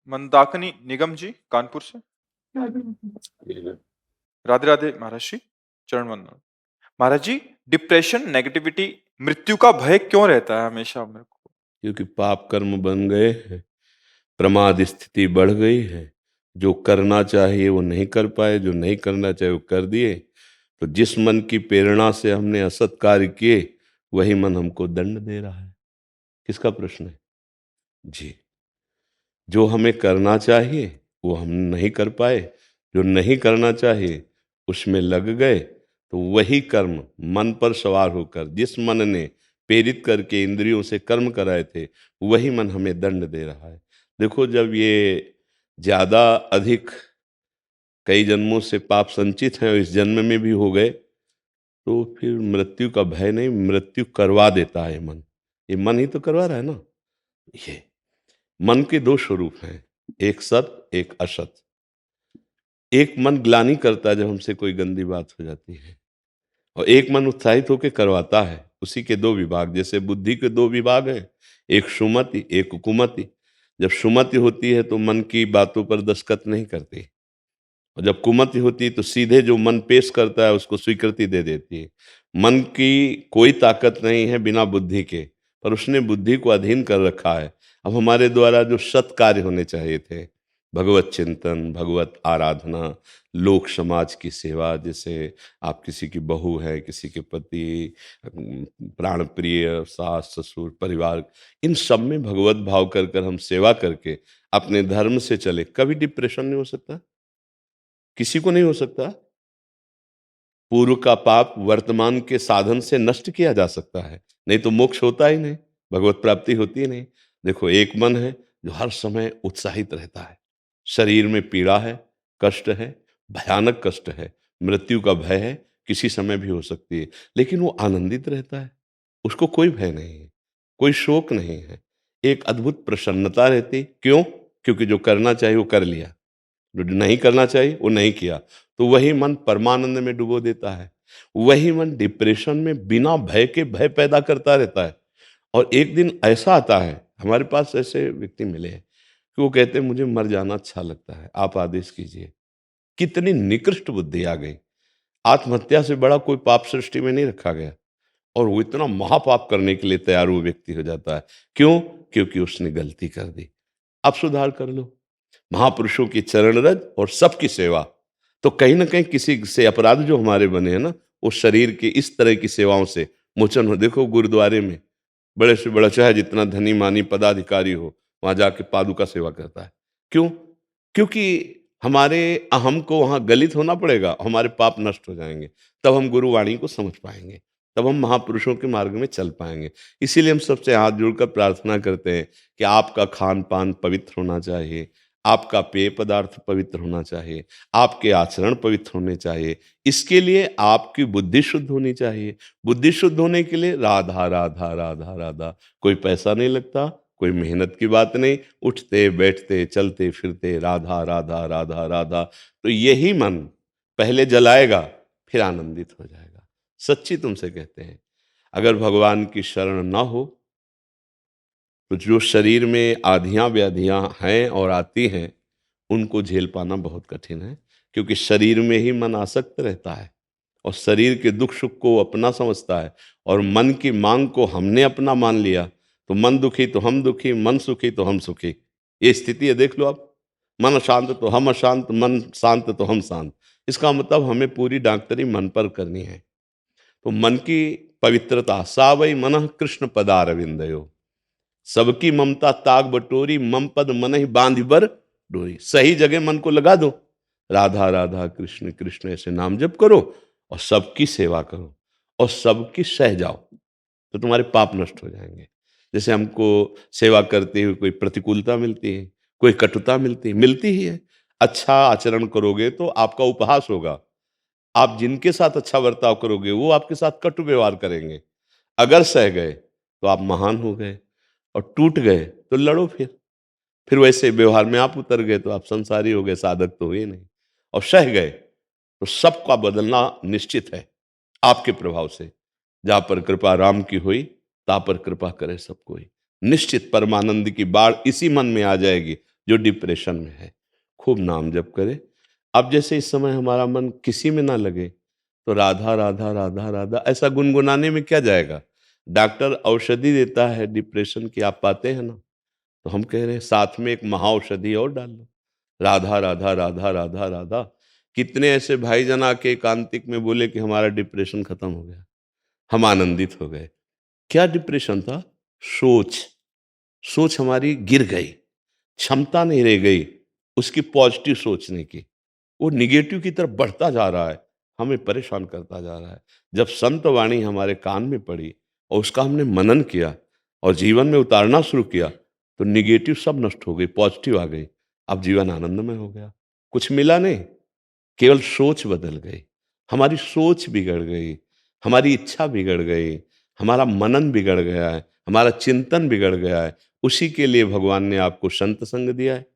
मंदाकिनी निगम जी कानपुर से। राधे राधे महाराज जी, चरण वंदन। महाराज जी, डिप्रेशन, नेगेटिविटी, मृत्यु का भय क्यों रहता है हमेशा मेरे को? क्योंकि पाप कर्म बन गए हैं, प्रमाद स्थिति बढ़ गई है। जो करना चाहिए वो नहीं कर पाए, जो नहीं करना चाहिए वो कर दिए। तो जिस मन की प्रेरणा से हमने असत कार्य किए, वही मन हमको दंड दे रहा है। किसका प्रश्न है जी? जो हमें करना चाहिए वो हम नहीं कर पाए, जो नहीं करना चाहिए उसमें लग गए, तो वही कर्म मन पर सवार होकर जिस मन ने प्रेरित करके इंद्रियों से कर्म कराए थे, वही मन हमें दंड दे रहा है। देखो, जब ये ज्यादा अधिक कई जन्मों से पाप संचित हैं और इस जन्म में भी हो गए, तो फिर मृत्यु का भय नहीं, मृत्यु करवा देता है मन। ये मन ही तो करवा रहा है ना। ये मन के दो स्वरूप हैं, एक सत एक असत। एक मन ग्लानि करता है जब हमसे कोई गंदी बात हो जाती है, और एक मन उत्साहित होकर करवाता है। उसी के दो विभाग, जैसे बुद्धि के दो विभाग हैं, एक सुमति एक कुमति। जब सुमति होती है तो मन की बातों पर दस्तखत नहीं करती, और जब कुमति होती है तो सीधे जो मन पेश करता है उसको स्वीकृति दे देती है। मन की कोई ताकत नहीं है बिना बुद्धि के, पर उसने बुद्धि को अधीन कर रखा है। अब हमारे द्वारा जो सत् कार्य होने चाहिए थे, भगवत चिंतन, भगवत आराधना, लोक समाज की सेवा, जैसे आप किसी की बहू है, किसी के पति, प्राण प्रिय सास ससुर परिवार, इन सब में भगवत भाव कर कर हम सेवा करके अपने धर्म से चले, कभी डिप्रेशन नहीं हो सकता, किसी को नहीं हो सकता। पूर्व का पाप वर्तमान के साधन से नष्ट किया जा सकता है, नहीं तो मोक्ष होता ही नहीं, भगवत प्राप्ति होती ही नहीं। देखो, एक मन है जो हर समय उत्साहित रहता है, शरीर में पीड़ा है, कष्ट है, भयानक कष्ट है, मृत्यु का भय है, किसी समय भी हो सकती है, लेकिन वो आनंदित रहता है, उसको कोई भय नहीं है, कोई शोक नहीं है, एक अद्भुत प्रसन्नता रहती। क्यों? क्योंकि जो करना चाहिए वो कर लिया, जो नहीं करना चाहिए वो नहीं किया। तो वही मन परमानंद में डुबो देता है। वही मन डिप्रेशन में बिना भय के भय पैदा करता रहता है। और एक दिन ऐसा आता है, हमारे पास ऐसे व्यक्ति मिले हैं कि वो कहते हैं मुझे मर जाना अच्छा लगता है, आप आदेश कीजिए। कितनी निकृष्ट बुद्धि आ गई। आत्महत्या से बड़ा कोई पाप सृष्टि में नहीं रखा गया, और वो इतना महापाप करने के लिए तैयार वो व्यक्ति हो जाता है। क्यों? क्योंकि उसने गलती कर दी। अब सुधार कर लो। महापुरुषों की चरण रज और सबकी सेवा, तो कहीं ना कहीं किसी से अपराध जो हमारे बने हैं ना, वो शरीर की इस तरह की सेवाओं से मोचन हो। देखो, गुरुद्वारे में बड़े से बड़ा, चाहे जितना धनी मानी पदाधिकारी हो, वहां जाके पादुका सेवा करता है। क्यों? क्योंकि हमारे अहम को वहां गलित होना पड़ेगा, हमारे पाप नष्ट हो जाएंगे, तब हम गुरुवाणी को समझ पाएंगे, तब हम महापुरुषों के मार्ग में चल पाएंगे। इसीलिए हम सबसे हाथ जोड़कर प्रार्थना करते हैं कि आपका खान पान पवित्र होना चाहिए, आपका पेय पदार्थ पवित्र होना चाहिए, आपके आचरण पवित्र होने चाहिए। इसके लिए आपकी बुद्धि शुद्ध होनी चाहिए। बुद्धि शुद्ध होने के लिए राधा राधा राधा राधा, कोई पैसा नहीं लगता, कोई मेहनत की बात नहीं, उठते बैठते चलते फिरते राधा राधा राधा राधा, तो यही मन पहले जलाएगा, फिर आनंदित हो जाएगा। सच्ची तुमसे कहते हैं, अगर भगवान की शरण ना हो तो जो शरीर में आधियां व्याधियां हैं और आती हैं, उनको झेल पाना बहुत कठिन है। क्योंकि शरीर में ही मन आसक्त रहता है, और शरीर के दुख सुख को अपना समझता है, और मन की मांग को हमने अपना मान लिया, तो मन दुखी तो हम दुखी, मन सुखी तो हम सुखी। ये स्थिति है, देख लो आप। मन अशांत तो हम अशांत, मन शांत तो हम शांत। इसका मतलब हमें पूरी डॉक्टरी मन पर करनी है। तो मन की पवित्रता, सा वै मनः कृष्ण पदारविंदयो, सबकी ममता ताग बटोरी, मम पद मन ही बांध बर डोरी। सही जगह मन को लगा दो, राधा राधा कृष्ण कृष्ण ऐसे नाम जप करो, और सबकी सेवा करो, और सबकी सह जाओ, तो तुम्हारे पाप नष्ट हो जाएंगे। जैसे हमको सेवा करते हुए कोई प्रतिकूलता मिलती है, कोई कटुता मिलती है, मिलती ही है। अच्छा आचरण करोगे तो आपका उपहास होगा, आप जिनके साथ अच्छा बर्ताव करोगे वो आपके साथ कटु व्यवहार करेंगे। अगर सह गए तो आप महान हो गए, और टूट गए तो लड़ो। फिर वैसे व्यवहार में आप उतर गए तो आप संसारी हो गए, साधक तो हुए नहीं। और सह गए तो सबका बदलना निश्चित है आपके प्रभाव से। जहां पर कृपा राम की हुई, ता पर कृपा करे सब कोई। निश्चित परमानंद की बाढ़ इसी मन में आ जाएगी जो डिप्रेशन में है, खूब नाम जप करे। अब जैसे इस समय हमारा मन किसी में ना लगे, तो राधा राधा राधा राधा ऐसा गुनगुनाने में क्या जाएगा? डॉक्टर औषधि देता है डिप्रेशन की, आप पाते हैं ना, तो हम कह रहे हैं साथ में एक महाऔषधि और डाल लो, राधा राधा राधा राधा राधा। कितने ऐसे भाईजान आके एकांतिक में बोले कि हमारा डिप्रेशन खत्म हो गया, हम आनंदित हो गए। क्या डिप्रेशन था? सोच। सोच हमारी गिर गई, क्षमता नहीं रह गई उसकी पॉजिटिव सोचने की। वो निगेटिव की तरफ बढ़ता जा रहा है, हमें परेशान करता जा रहा है। जब संत वाणी हमारे कान में पड़ी और उसका हमने मनन किया और जीवन में उतारना शुरू किया, तो निगेटिव सब नष्ट हो गई, पॉजिटिव आ गई। अब जीवन आनंदमय हो गया। कुछ मिला नहीं, केवल सोच बदल गई। हमारी सोच बिगड़ गई, हमारी इच्छा बिगड़ गई, हमारा मनन बिगड़ गया है, हमारा चिंतन बिगड़ गया है। उसी के लिए भगवान ने आपको संत संग दिया है।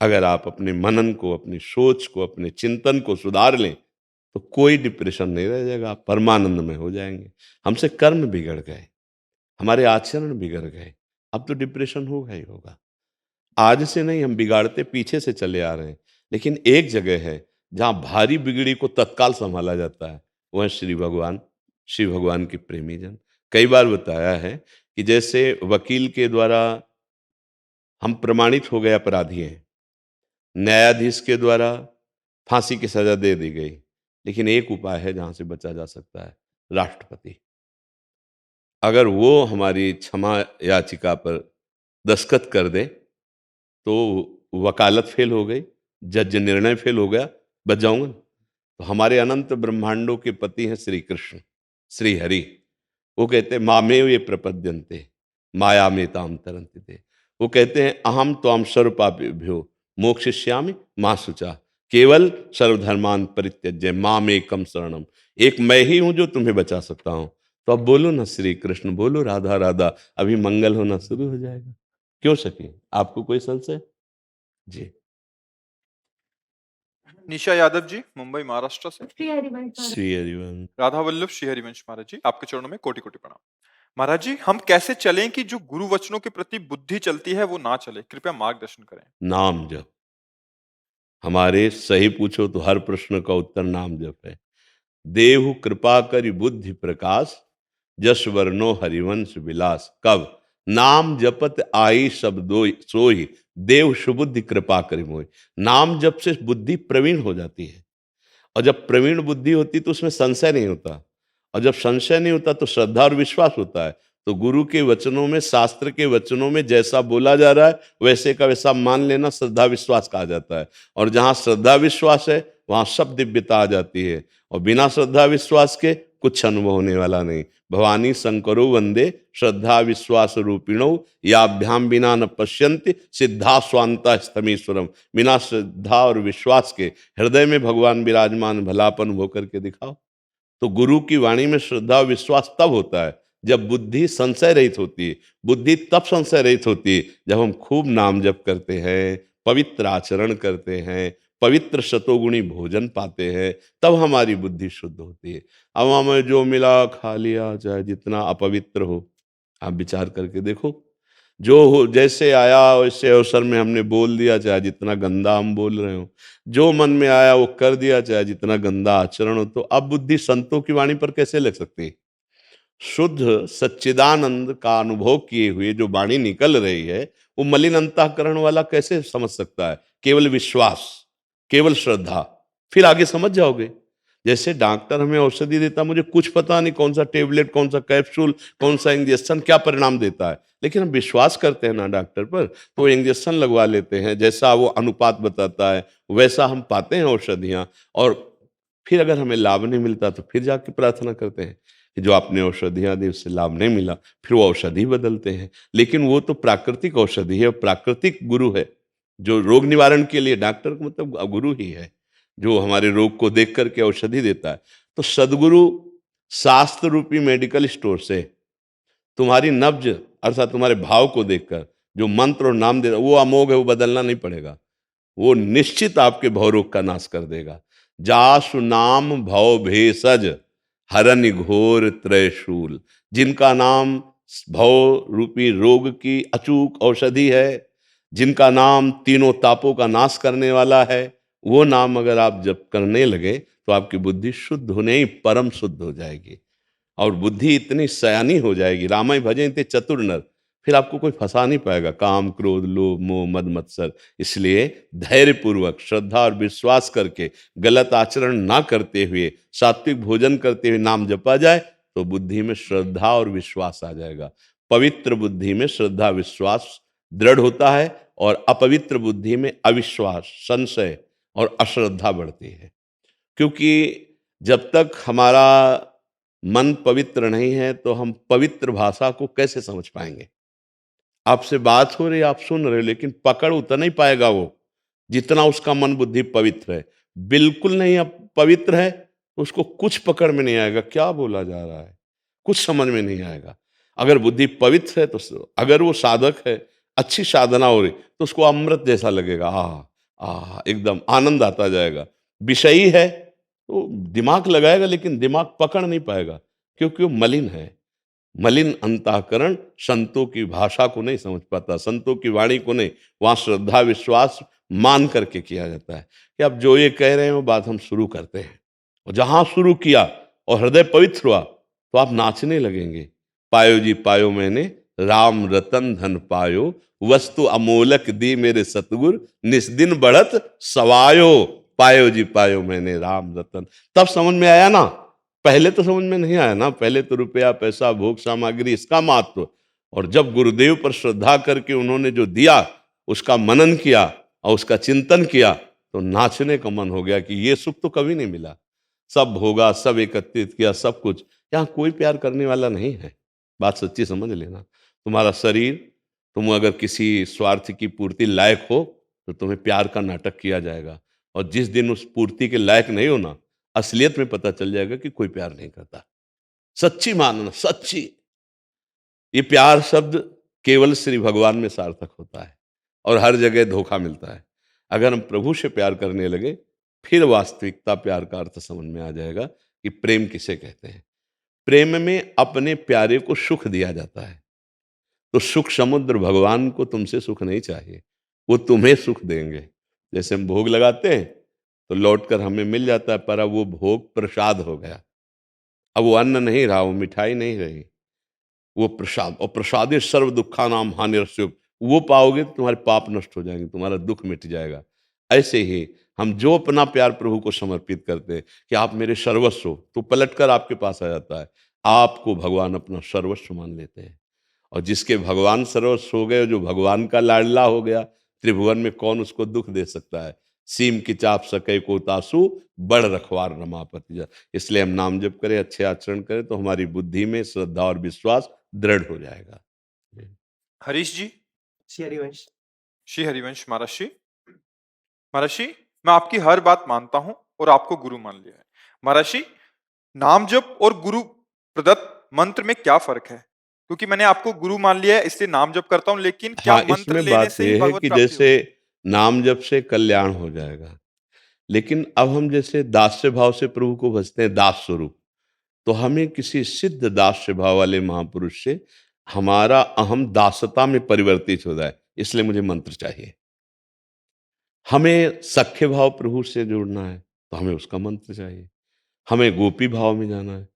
अगर आप अपने मनन को, अपनी सोच को, अपने चिंतन को सुधार लें, तो कोई डिप्रेशन नहीं रह जाएगा, आप परमानंद में हो जाएंगे। हमसे कर्म बिगड़ गए, हमारे आचरण बिगड़ गए, अब तो डिप्रेशन होगा ही होगा। आज से नहीं, हम बिगाड़ते पीछे से चले आ रहे हैं। लेकिन एक जगह है जहां भारी बिगड़ी को तत्काल संभाला जाता है, वह है श्री भगवान। श्री भगवान के प्रेमी जन। कई बार बताया है कि जैसे वकील के द्वारा हम प्रमाणित हो गए अपराधी हैं, न्यायाधीश के द्वारा फांसी की सजा दे दी गई, लेकिन एक उपाय है जहां से बचा जा सकता है, राष्ट्रपति। अगर वो हमारी क्षमा याचिका पर दस्तखत कर दे, तो वकालत फेल हो गई, जज निर्णय फेल हो गया, बच जाऊंगा। तो हमारे अनंत ब्रह्मांडों के पति हैं श्री कृष्ण, श्री हरि। वो कहते हैं मामेव ये प्रपद्यन्ते माया में ताम तरन्ति ते। वो कहते हैं अहम त्वाम सर्वपापेभ्यो मोक्षयिष्यामि मा शुचा, केवल सर्वधर्मान परित्यज्य माम एकम शरणम। एक मैं ही हूं जो तुम्हें बचा सकता हूं। तो अब बोलो ना श्री कृष्ण, बोलो राधा राधा, अभी मंगल होना शुरू हो जाएगा। क्यों सके? आपको कोई संशय? जी। निशा यादव जी, मुंबई महाराष्ट्र से। श्री हरिवंश महाराज। श्री हरिवंश। राधा वल्लभ श्री हरिवंश महाराज जी, आपके चरणों में कोटि कोटि प्रणाम। महाराज जी, हम कैसे चलें कि जो गुरु वचनों के प्रति बुद्धि चलती है वो ना चले? कृपया मार्गदर्शन करें। नाम जप। हमारे सही पूछो तो हर प्रश्न का उत्तर नाम जप है। देहु कृपा करि बुद्धि प्रकाश, जस वर्णो हरिवंश विलास। कब? नाम जपत आई शब्दों सोई, देव सुबुद्धि कृपा करि मोहि। नाम जप से बुद्धि प्रवीण हो जाती है, और जब प्रवीण बुद्धि होती तो उसमें संशय नहीं होता, और जब संशय नहीं होता तो श्रद्धा और विश्वास होता है। तो गुरु के वचनों में, शास्त्र के वचनों में जैसा बोला जा रहा है वैसे का वैसा मान लेना श्रद्धा विश्वास कहा जाता है। और जहाँ श्रद्धा विश्वास है वहाँ सब दिव्यता आ जाती है, और बिना श्रद्धा विश्वास के कुछ अनुभव होने वाला नहीं। भवानी शंकरो वंदे श्रद्धा विश्वास रूपिणो, याभ्याम बिना न पश्यन्ति सिद्धा स्वांता स्तमीश्वरम। बिना श्रद्धा और विश्वास के हृदय में भगवान विराजमान भलापन हो करके दिखाओ। तो गुरु की वाणी में श्रद्धा और विश्वास तब होता है जब बुद्धि संशय रहित होती है। बुद्धि तब संशय रहित होती है जब हम खूब नाम जप करते हैं, पवित्र आचरण करते हैं, पवित्र शतोगुणी भोजन पाते हैं, तब हमारी बुद्धि शुद्ध होती है। अब हमें जो मिला खा लिया, चाहे जितना अपवित्र हो, आप विचार करके देखो। जो हो जैसे आया वैसे अवसर में हमने बोल दिया, चाहे जितना गंदा हम बोल रहे हो, जो मन में आया वो कर दिया, चाहे जितना गंदा आचरण हो, तो अब बुद्धि संतों की वाणी पर कैसे लग सकती है? शुद्ध सच्चिदानंद का अनुभव किए हुए जो वाणी निकल रही है, वो मलिन अंतःकरण वाला कैसे समझ सकता है? केवल विश्वास, केवल श्रद्धा, फिर आगे समझ जाओगे। जैसे डॉक्टर हमें औषधि देता, मुझे कुछ पता नहीं कौन सा टेबलेट, कौन सा कैप्सूल, कौन सा इंजेक्शन क्या परिणाम देता है, लेकिन हम विश्वास करते हैं ना डॉक्टर पर, तो वो इंजेक्शन लगवा लेते हैं, जैसा वो अनुपात बताता है वैसा हम पाते हैं औषधियाँ। और फिर अगर हमें लाभ नहीं मिलता तो फिर जाके प्रार्थना करते हैं कि जो आपने औषधियाँ दी उससे लाभ नहीं मिला, फिर वो औषधि बदलते हैं। लेकिन वो तो प्राकृतिक औषधि है, प्राकृतिक गुरु है जो रोग निवारण के लिए, डॉक्टर को मतलब गुरु ही है जो हमारे रोग को देख करके औषधि देता है। तो सदगुरु शास्त्र रूपी मेडिकल स्टोर से तुम्हारी नब्ज अर्थात तुम्हारे भाव को देखकर जो मंत्र और नाम दे, वो अमोघ है, वो बदलना नहीं पड़ेगा, वो निश्चित आपके भवरोग का नाश कर देगा। जासु नाम भव भेषज हरनि घोर त्रयशूल। जिनका नाम भव रूपी रोग की अचूक औषधि है, जिनका नाम तीनों तापों का नाश करने वाला है, वो नाम अगर आप जप करने लगे तो आपकी बुद्धि शुद्ध होने ही परम शुद्ध हो जाएगी और बुद्धि इतनी सयानी हो जाएगी। रामाय भजे ते चतुर नर, फिर आपको कोई फंसा नहीं पाएगा, काम क्रोध लोभ मोह मद मत्सर। इसलिए धैर्य पूर्वक श्रद्धा और विश्वास करके गलत आचरण ना करते हुए सात्विक भोजन करते हुए नाम जपा जाए तो बुद्धि में श्रद्धा और विश्वास आ जाएगा। पवित्र बुद्धि में श्रद्धा विश्वास दृढ़ होता है और अपवित्र बुद्धि में अविश्वास संशय और अश्रद्धा बढ़ती है। क्योंकि जब तक हमारा मन पवित्र नहीं है तो हम पवित्र भाषा को कैसे समझ पाएंगे। आपसे बात हो रही, आप सुन रहे हो, लेकिन पकड़ उतना ही पाएगा वो जितना उसका मन बुद्धि पवित्र है। बिल्कुल नहीं अब पवित्र है तो उसको कुछ पकड़ में नहीं आएगा, क्या बोला जा रहा है कुछ समझ में नहीं आएगा। अगर बुद्धि पवित्र है तो अगर वो साधक है, अच्छी साधना हो रही तो उसको अमृत जैसा लगेगा। एकदम आनंद आता जाएगा। विषयी है तो दिमाग लगाएगा लेकिन दिमाग पकड़ नहीं पाएगा क्योंकि वो मलिन है। मलिन अंतःकरण संतों की भाषा को नहीं समझ पाता, संतों की वाणी को नहीं। वहां श्रद्धा विश्वास मान करके किया जाता है कि अब जो ये कह रहे हैं वो बात हम शुरू करते हैं। और जहां शुरू किया और हृदय पवित्र हुआ तो आप नाचने लगेंगे। पायो जी पायो मैंने राम रतन धन पायो, वस्तु अमोलक दी मेरे सतगुर, निस्दिन बढ़त सवायो। पायो जी पायो मैंने राम रतन, तब समझ में आया ना। पहले तो समझ में नहीं आया ना, पहले तो रुपया पैसा भोग सामग्री इसका महत्व। और जब गुरुदेव पर श्रद्धा करके उन्होंने जो दिया उसका मनन किया और उसका चिंतन किया तो नाचने का मन हो गया कि ये सुख तो कभी नहीं मिला। सब भोगा, सब एकत्रित किया, सब कुछ। यहाँ कोई प्यार करने वाला नहीं है, बात सच्ची समझ लेना। तुम्हारा शरीर, तुम अगर किसी स्वार्थ की पूर्ति लायक हो तो तुम्हें प्यार का नाटक किया जाएगा। और जिस दिन उस पूर्ति के लायक नहीं हो ना, असलियत में पता चल जाएगा कि कोई प्यार नहीं करता। सच्ची मानना, सच्ची। ये प्यार शब्द केवल श्री भगवान में सार्थक होता है और हर जगह धोखा मिलता है। अगर हम प्रभु से प्यार करने लगे फिर वास्तविकता प्यार का अर्थ समझ में आ जाएगा कि प्रेम किसे कहते हैं। प्रेम में अपने प्यारे को सुख दिया जाता है। तो सुख समुद्र भगवान को तुमसे सुख नहीं चाहिए, वो तुम्हें सुख देंगे। जैसे हम भोग लगाते हैं तो लौटकर हमें मिल जाता है, पर अब वो भोग प्रसाद हो गया। अब वो अन्न नहीं रहा, वो मिठाई नहीं रही, वो प्रसाद। और प्रसादे सर्व दुखा नाम हानिरस्य, वो पाओगे तो तुम्हारे पाप नष्ट हो जाएंगे, तुम्हारा दुख मिट जाएगा। ऐसे ही हम जो अपना प्यार प्रभु को समर्पित करते हैं कि आप मेरे सर्वस्व हो, तो पलटकर आपके पास आ जाता है। आपको भगवान अपना सर्वस्व मान लेते हैं। और जिसके भगवान सर्वस्व हो गए, जो भगवान का लाडला हो गया, त्रिभुवन में कौन उसको दुख दे सकता है। सीम की चाप सके को तासु, बड़ रखवार रमापति जा। इसलिए हम नाम जप करें, अच्छे आचरण करें तो हमारी बुद्धि में श्रद्धा और विश्वास दृढ़ हो जाएगा। हरीश जी। श्री हरिवंश। श्री हरिवंश महर्षि। महर्षि, मैं आपकी हर बात मानता हूं और आपको गुरु मान लिया है। महर्षि, नाम जप और गुरु प्रदत्त मंत्र में क्या फर्क है? क्योंकि मैंने आपको गुरु मान लिया है इसलिए नाम जप करता हूं, लेकिन क्या हाँ, मंत्र इसमें लेने बात से ही यह है भगवत कि प्राप्ति जैसे होगी? नाम जप से कल्याण हो जाएगा, लेकिन अब हम जैसे दास्य भाव से प्रभु को भजते हैं, दास स्वरूप, तो हमें किसी सिद्ध दास्य भाव वाले महापुरुष से हमारा अहम दासता में परिवर्तित हो जाए, इसलिए मुझे मंत्र चाहिए। हमें सख्य भाव प्रभु से जोड़ना है तो हमें उसका मंत्र चाहिए। हमें गोपी भाव में जाना है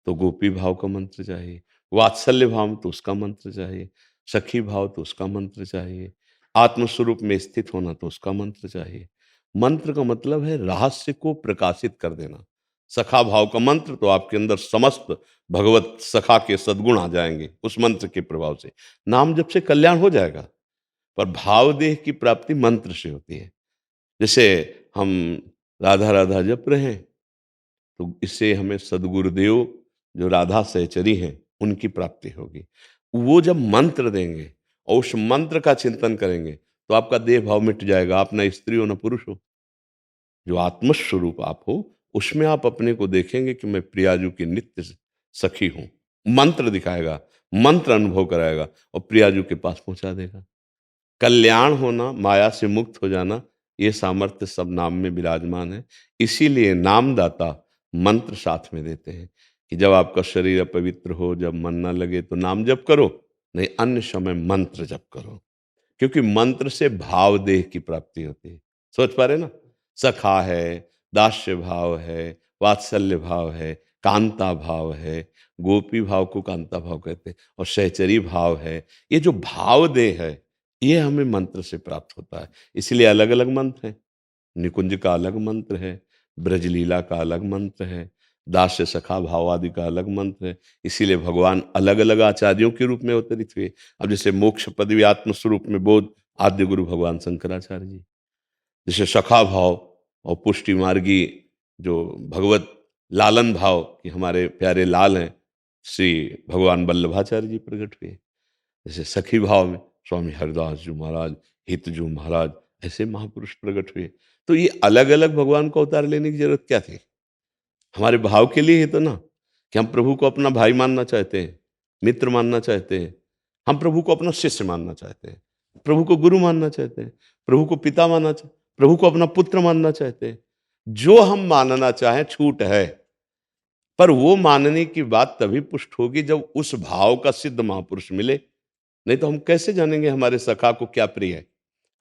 तो गोपी भाव का मंत्र चाहिए। वात्सल्य भाव में तो उसका मंत्र चाहिए। सखी भाव तो उसका मंत्र चाहिए। आत्मस्वरूप में स्थित होना तो उसका मंत्र चाहिए। मंत्र का मतलब है रहस्य को प्रकाशित कर देना। सखा भाव का मंत्र तो आपके अंदर समस्त भगवत सखा के सद्गुण आ जाएंगे उस मंत्र के प्रभाव से। नाम जप से कल्याण हो जाएगा, पर भाव देह की प्राप्ति मंत्र से होती है। जैसे हम राधा राधा जप रहे हैं तो इससे हमें सदगुरुदेव जो राधा सहचरी हैं उनकी प्राप्ति होगी। वो जब मंत्र देंगे और उस मंत्र का चिंतन करेंगे तो आपका देह भाव मिट जाएगा। आप ना स्त्री हो ना पुरुष हो, जो आत्मस्वरूप आप हो उसमें आप अपने को देखेंगे कि मैं प्रियाजू की नित्य सखी हूं। मंत्र दिखाएगा, मंत्र अनुभव कराएगा और प्रियाजू के पास पहुंचा देगा। कल्याण होना, माया से मुक्त हो जाना, ये सामर्थ्य सब नाम में विराजमान है। इसीलिए नामदाता मंत्र साथ में देते हैं कि जब आपका शरीर अपवित्र हो, जब मन ना लगे तो नाम जप करो, नहीं अन्य समय मंत्र जप करो। क्योंकि मंत्र से भाव देह की प्राप्ति होती है। सोच पा रहे ना, सखा है, दास्य भाव है, वात्सल्य भाव है, कांता भाव है, गोपी भाव को कांता भाव कहते हैं, और सहचरी भाव है। ये जो भाव देह है, ये हमें मंत्र से प्राप्त होता है। इसलिए अलग अलग मंत्र हैं। निकुंज का अलग मंत्र है, ब्रजलीला का अलग मंत्र है, दास्य सखा भाव आदि का अलग मंत्र है। इसीलिए भगवान अलग अलग आचार्यों के रूप में अवतरित हुए। अब जैसे मोक्ष पदवी आत्म स्वरूप में बोध आद्य गुरु भगवान शंकराचार्य जी, जैसे सखा भाव और पुष्टि मार्गी जो भगवत लालन भाव कि हमारे प्यारे लाल हैं, श्री भगवान वल्लभाचार्य जी प्रकट हुए। जैसे सखी भाव में स्वामी हरिदास जी महाराज, हित जी महाराज, ऐसे महापुरुष प्रकट हुए। तो ये अलग अलग भगवान को अवतार लेने की जरूरत क्या थी? हमारे भाव के लिए ही तो ना, कि हम प्रभु को अपना भाई मानना चाहते हैं, मित्र मानना चाहते हैं, हम प्रभु को अपना शिष्य मानना चाहते हैं, प्रभु को गुरु मानना चाहते हैं, प्रभु को पिता मानना चाहते, प्रभु को अपना पुत्र मानना चाहते हैं। जो हम मानना चाहें छूट है, पर वो मानने की बात तभी पुष्ट होगी जब उस भाव का सिद्ध महापुरुष मिले। नहीं तो हम कैसे जानेंगे हमारे सखा को क्या प्रिय है,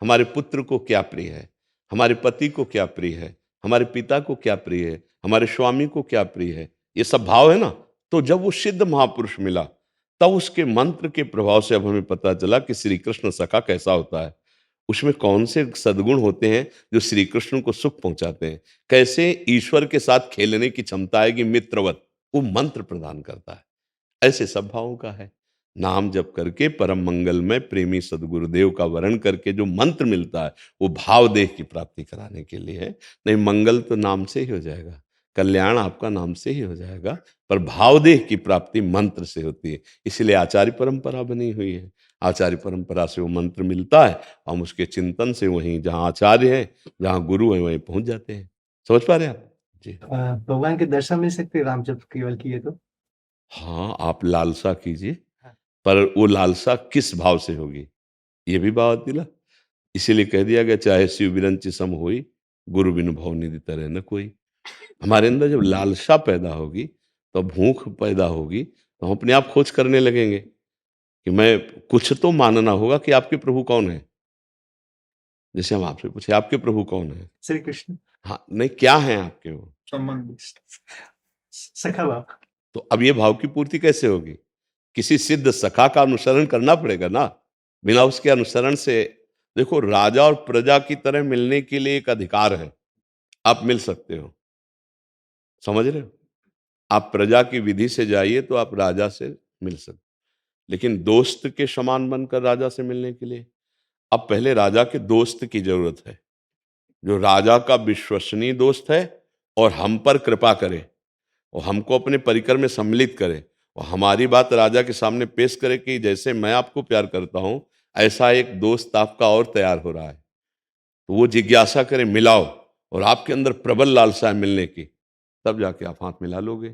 हमारे पुत्र को क्या प्रिय है, हमारे पति को क्या प्रिय है, हमारे पिता को क्या प्रिय है, हमारे स्वामी को क्या प्रिय है? ये सब भाव है ना। तो जब वो सिद्ध महापुरुष मिला, तब उसके मंत्र के प्रभाव से अब हमें पता चला कि श्री कृष्ण सखा कैसा होता है, उसमें कौन से सद्गुण होते हैं जो श्री कृष्ण को सुख पहुंचाते हैं, कैसे ईश्वर के साथ खेलने की क्षमता है कि मित्रवत वो मंत्र प्रदान करता है। ऐसे सब भावों का है। नाम जप करके परम मंगल में प्रेमी सदगुरुदेव का वर्ण करके जो मंत्र मिलता है, वो भाव देह की प्राप्ति कराने के लिए है। नहीं, मंगल तो नाम से ही हो जाएगा, कल्याण आपका नाम से ही हो जाएगा, पर भाव देह की प्राप्ति मंत्र से होती है। इसलिए आचार्य परंपरा बनी हुई है। आचार्य परंपरा से वो मंत्र मिलता है, हम उसके चिंतन से वहीं जहाँ आचार्य है, जहाँ गुरु है, वहीं पहुंच जाते हैं। समझ पा रहे हैं आप जी? भगवान के दर्शन मिल सकते हैं राम जप केवल किए तो? हाँ, आप लालसा कीजिए, पर वो लालसा किस भाव से होगी, ये भी बात थी ना। इसीलिए कह दिया गया, चाहे शिव बिरंच सम होई, गुरु बिनु भव निधि तरह न कोई। हमारे अंदर जब लालसा पैदा होगी, तो भूख पैदा होगी, तो हम अपने आप खोज करने लगेंगे कि मैं कुछ तो मानना होगा कि आपके प्रभु कौन है। जैसे हम आपसे पूछे आपके प्रभु कौन है, श्री कृष्ण हाँ नहीं, क्या है आपके वो? संबंध सखा भाव। तो अब ये भाव की पूर्ति कैसे होगी? किसी सिद्ध सखा का अनुसरण करना पड़ेगा ना। बिना उसके अनुसरण से, देखो, राजा और प्रजा की तरह मिलने के लिए एक अधिकार है, आप मिल सकते हो, समझ रहे हो? आप प्रजा की विधि से जाइए तो आप राजा से मिल सकते, लेकिन दोस्त के समान बनकर राजा से मिलने के लिए अब पहले राजा के दोस्त की जरूरत है, जो राजा का विश्वसनीय दोस्त है और हम पर कृपा करे और हमको अपने परिकर में सम्मिलित करे और हमारी बात राजा के सामने पेश करे कि जैसे मैं आपको प्यार करता हूं, ऐसा एक दोस्त आपका और तैयार हो रहा है। तो वो जिज्ञासा करे, मिलाओ, और आपके अंदर प्रबल लालसा है मिलने की, तब जाके आप हाथ मिला लोगे।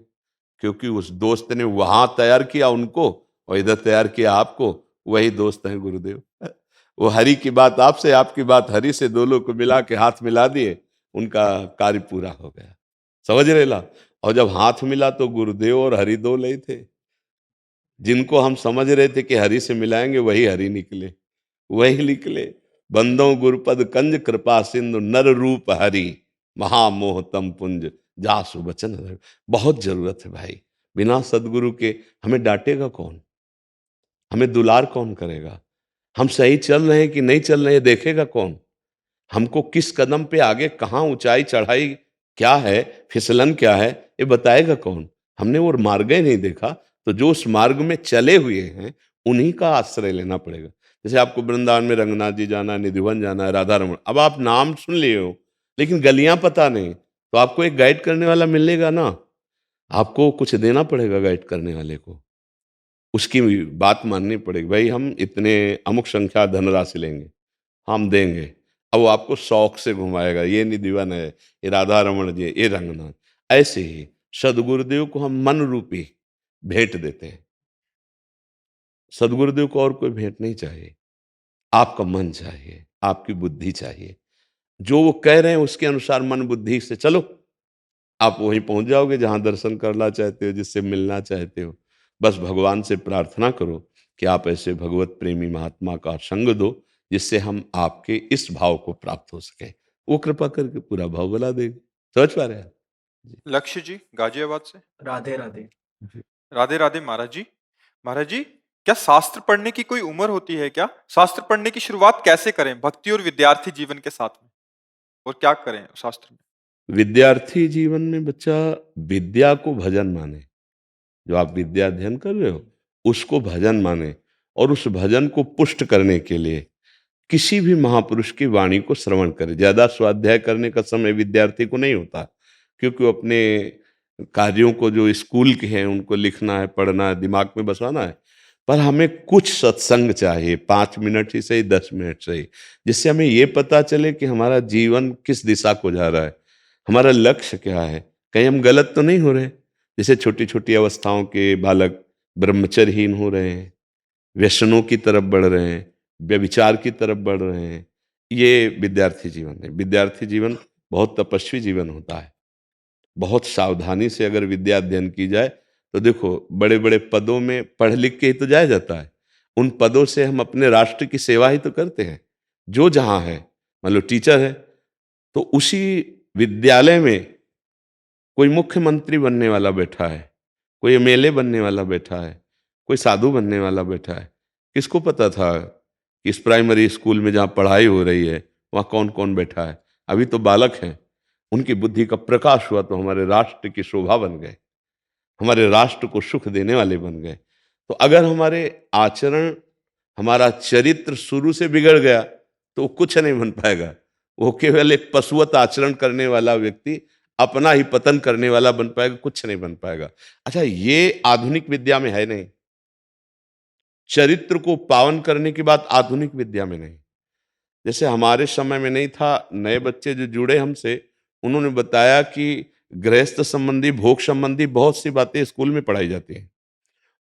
क्योंकि उस दोस्त ने वहां तैयार किया उनको और इधर तैयार किया आपको, वही दोस्त है गुरुदेव। वो हरि की बात आपसे, आपकी बात हरि से, दोनों को मिला के हाथ मिला दिए, उनका कार्य पूरा हो गया। समझ रहे ला? और जब हाथ मिला तो गुरुदेव और हरि दो नहीं थे। जिनको हम समझ रहे थे कि हरि से मिलाएंगे, वही हरि निकले, वही निकले। बंदो गुरुपद कंज कृपा सिंधु नर रूप हरि, महामोह तम पुंज जासु बचन रवि। बहुत जरूरत है भाई, बिना सदगुरु के हमें डांटेगा कौन, हमें दुलार कौन करेगा, हम सही चल रहे हैं कि नहीं चल रहे हैं देखेगा कौन, हमको किस कदम पे आगे कहाँ ऊंचाई चढ़ाई क्या है, फिसलन क्या है, ये बताएगा कौन? हमने वो मार्ग ही नहीं देखा। तो जो उस मार्ग में चले हुए हैं, उन्हीं का आश्रय लेना पड़ेगा। जैसे आपको वृंदावन में रंगनाथ जी जाना है, निधिवन जाना है, राधा रमन, अब आप नाम सुन लिए हो लेकिन गलियां पता नहीं, तो आपको एक गाइड करने वाला मिलेगा ना, आपको कुछ देना पड़ेगा गाइड करने वाले को, उसकी बात माननी पड़ेगी। भाई हम इतने अमुक संख्या धनराशि लेंगे, हम देंगे। अब वो आपको शौक से घुमाएगा, ये निधिवन है, ये राधा रमन जी, ये रंगनाथ। ऐसे ही सदगुरुदेव को हम मन रूपी भेंट देते हैं। सदगुरुदेव को और कोई भेंट नहीं चाहिए, आपका मन चाहिए, आपकी बुद्धि चाहिए। जो वो कह रहे हैं उसके अनुसार मन बुद्धि से चलो, आप वहीं पहुंच जाओगे जहां दर्शन करना चाहते हो, जिससे मिलना चाहते हो। बस भगवान से प्रार्थना करो कि आप ऐसे भगवत प्रेमी महात्मा का संग दो, जिससे हम आपके इस भाव को प्राप्त हो सके। वो कृपा करके पूरा भाव बना देंगे। समझ पा रहे हैं आप? लक्ष्य जी गाजियाबाद से। राधे राधे। जी। राधे राधे महाराज जी। महाराज जी, क्या शास्त्र पढ़ने की कोई उम्र होती है क्या? शास्त्र पढ़ने की शुरुआत कैसे करें भक्ति और विद्यार्थी जीवन के साथ में? और क्या करें शास्त्र में? विद्यार्थी जीवन में बच्चा विद्या को भजन माने। जो आप विद्या अध्ययन कर रहे हो, उसको भजन माने और उस भजन को पुष्ट करने के लिए किसी भी महापुरुष की वाणी को श्रवण करे। ज़्यादा स्वाध्याय करने का समय विद्यार्थी को नहीं होता, क्योंकि वो अपने कार्यों को जो स्कूल के हैं, उनको लिखना है, पढ़ना है, दिमाग में बसाना है। पर हमें कुछ सत्संग चाहिए, 5 मिनट ही सही, 10 मिनट सही, जिससे हमें ये पता चले कि हमारा जीवन किस दिशा को जा रहा है, हमारा लक्ष्य क्या है, कहीं हम गलत तो नहीं हो रहे। जैसे छोटी-छोटी अवस्थाओं के बालक ब्रह्मचर्यहीन हो रहे हैं, व्यसनों की तरफ बढ़ रहे हैं, व्यभिचार की तरफ बढ़ रहे हैं। ये विद्यार्थी जीवन है। विद्यार्थी जीवन बहुत तपस्वी जीवन होता है। बहुत सावधानी से अगर विद्या अध्ययन की जाए, तो देखो बड़े-बड़े पदों में पढ़ लिख के ही तो जाया जाता है। उन पदों से हम अपने राष्ट्र की सेवा ही तो करते हैं। जो जहाँ है, मान लो टीचर है, तो उसी विद्यालय में कोई मुख्यमंत्री बनने वाला बैठा है, कोई एमएलए बनने वाला बैठा है, कोई साधु बनने वाला बैठा है। किसको पता था कि इस प्राइमरी स्कूल में जहाँ पढ़ाई हो रही है, वहाँ कौन-कौन बैठा है? अभी तो बालक हैं, उनकी बुद्धि का प्रकाश हुआ तो हमारे राष्ट्र की शोभा बन गए, हमारे राष्ट्र को सुख देने वाले बन गए। तो अगर हमारे आचरण, हमारा चरित्र शुरू से बिगड़ गया, तो वो कुछ नहीं बन पाएगा। वो केवल एक पशुवत आचरण करने वाला व्यक्ति अपना ही पतन करने वाला बन पाएगा, कुछ नहीं बन पाएगा। अच्छा, ये आधुनिक विद्या में है नहीं। चरित्र को पावन करने की बात आधुनिक विद्या में नहीं। जैसे हमारे समय में नहीं था, नए बच्चे जो जुड़े हमसे, उन्होंने बताया कि गृहस्थ संबंधी, भोग संबंधी बहुत सी बातें स्कूल में पढ़ाई जाती हैं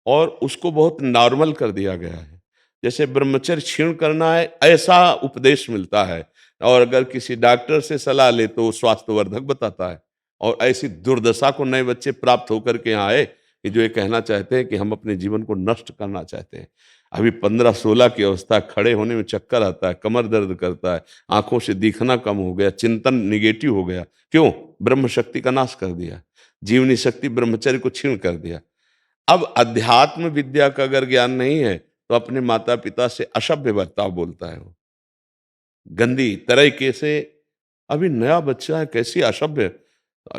और उसको बहुत नॉर्मल कर दिया गया है। जैसे ब्रह्मचर्य क्षीण करना है, ऐसा उपदेश मिलता है, और अगर किसी डॉक्टर से सलाह ले तो वो स्वास्थ्यवर्धक बताता है। और ऐसी दुर्दशा को नए बच्चे प्राप्त होकर के यहाँ आए कि जो ये कहना चाहते हैं कि हम अपने जीवन को नष्ट करना चाहते हैं। अभी 15-16 की अवस्था, खड़े होने में चक्कर आता है, कमर दर्द करता है, आंखों से दिखना कम हो गया, चिंतन निगेटिव हो गया। क्यों? ब्रह्म शक्ति का नाश कर दिया, जीवनी शक्ति ब्रह्मचर्य को क्षीण कर दिया। अब अध्यात्म विद्या का अगर ज्ञान नहीं है, तो अपने माता पिता से असभ्य बर्ताव बोलता है वो, गंदी तरीके से। अभी नया बच्चा है, कैसी असभ्य।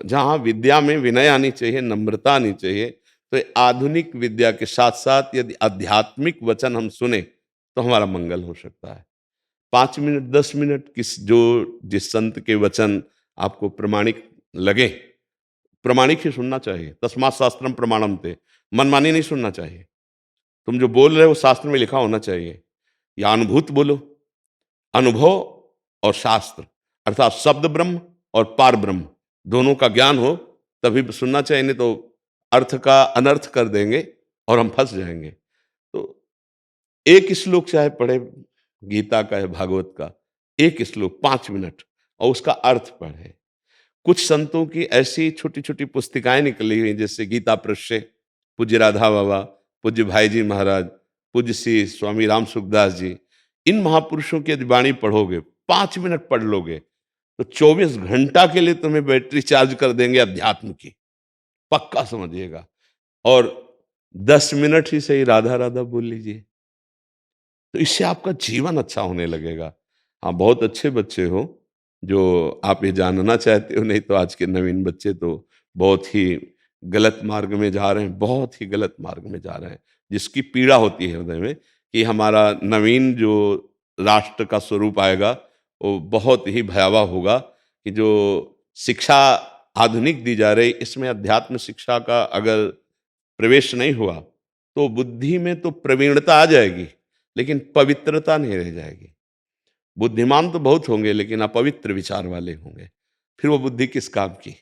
जहाँ विद्या में विनय आनी चाहिए, नम्रता आनी चाहिए, तो ये आधुनिक विद्या के साथ साथ यदि आध्यात्मिक वचन हम सुने, तो हमारा मंगल हो सकता है। 5 मिनट, 10 मिनट जिस संत के वचन आपको प्रमाणिक लगे, प्रमाणिक ही सुनना चाहिए। तस्मात् शास्त्रम प्रमाणम ते, मनमानी नहीं सुनना चाहिए। तुम जो बोल रहे हो शास्त्र में लिखा होना चाहिए, या अनुभूत बोलो। अनुभव और शास्त्र, अर्थात शब्द ब्रह्म और पार ब्रह्म, दोनों का ज्ञान हो तभी सुनना चाहिए, नहीं तो अर्थ का अनर्थ कर देंगे और हम फंस जाएंगे। तो एक श्लोक चाहे पढ़े, गीता का या भागवत का, एक श्लोक 5 मिनट, और उसका अर्थ पढ़े। कुछ संतों की ऐसी छोटी छोटी पुस्तिकाएं निकली हुई, जैसे गीता प्रश्य, पूज्य राधा बाबा, पूज्य भाई जी महाराज, पूज्य श्री स्वामी राम सुखदास जी। इन महापुरुषों की यदि वाणी पढ़ोगे, 5 मिनट पढ़ लोगे, तो 24 घंटा के लिए तुम्हें बैटरी चार्ज कर देंगे अध्यात्म की, पक्का समझिएगा। और 10 मिनट ही सही राधा राधा बोल लीजिए, तो इससे आपका जीवन अच्छा होने लगेगा। हाँ, बहुत अच्छे बच्चे हो जो आप ये जानना चाहते हो, नहीं तो आज के नवीन बच्चे तो बहुत ही गलत मार्ग में जा रहे हैं, बहुत ही गलत मार्ग में जा रहे हैं, जिसकी पीड़ा होती है हृदय में कि हमारा नवीन जो राष्ट्र का स्वरूप आएगा, वो बहुत ही भयावह होगा। कि जो शिक्षा आधुनिक दी जा रही, इसमें अध्यात्म शिक्षा का अगर प्रवेश नहीं हुआ, तो बुद्धि में तो प्रवीणता आ जाएगी, लेकिन पवित्रता नहीं रह जाएगी। बुद्धिमान तो बहुत होंगे, लेकिन अपवित्र विचार वाले होंगे। फिर वो बुद्धि किस काम की?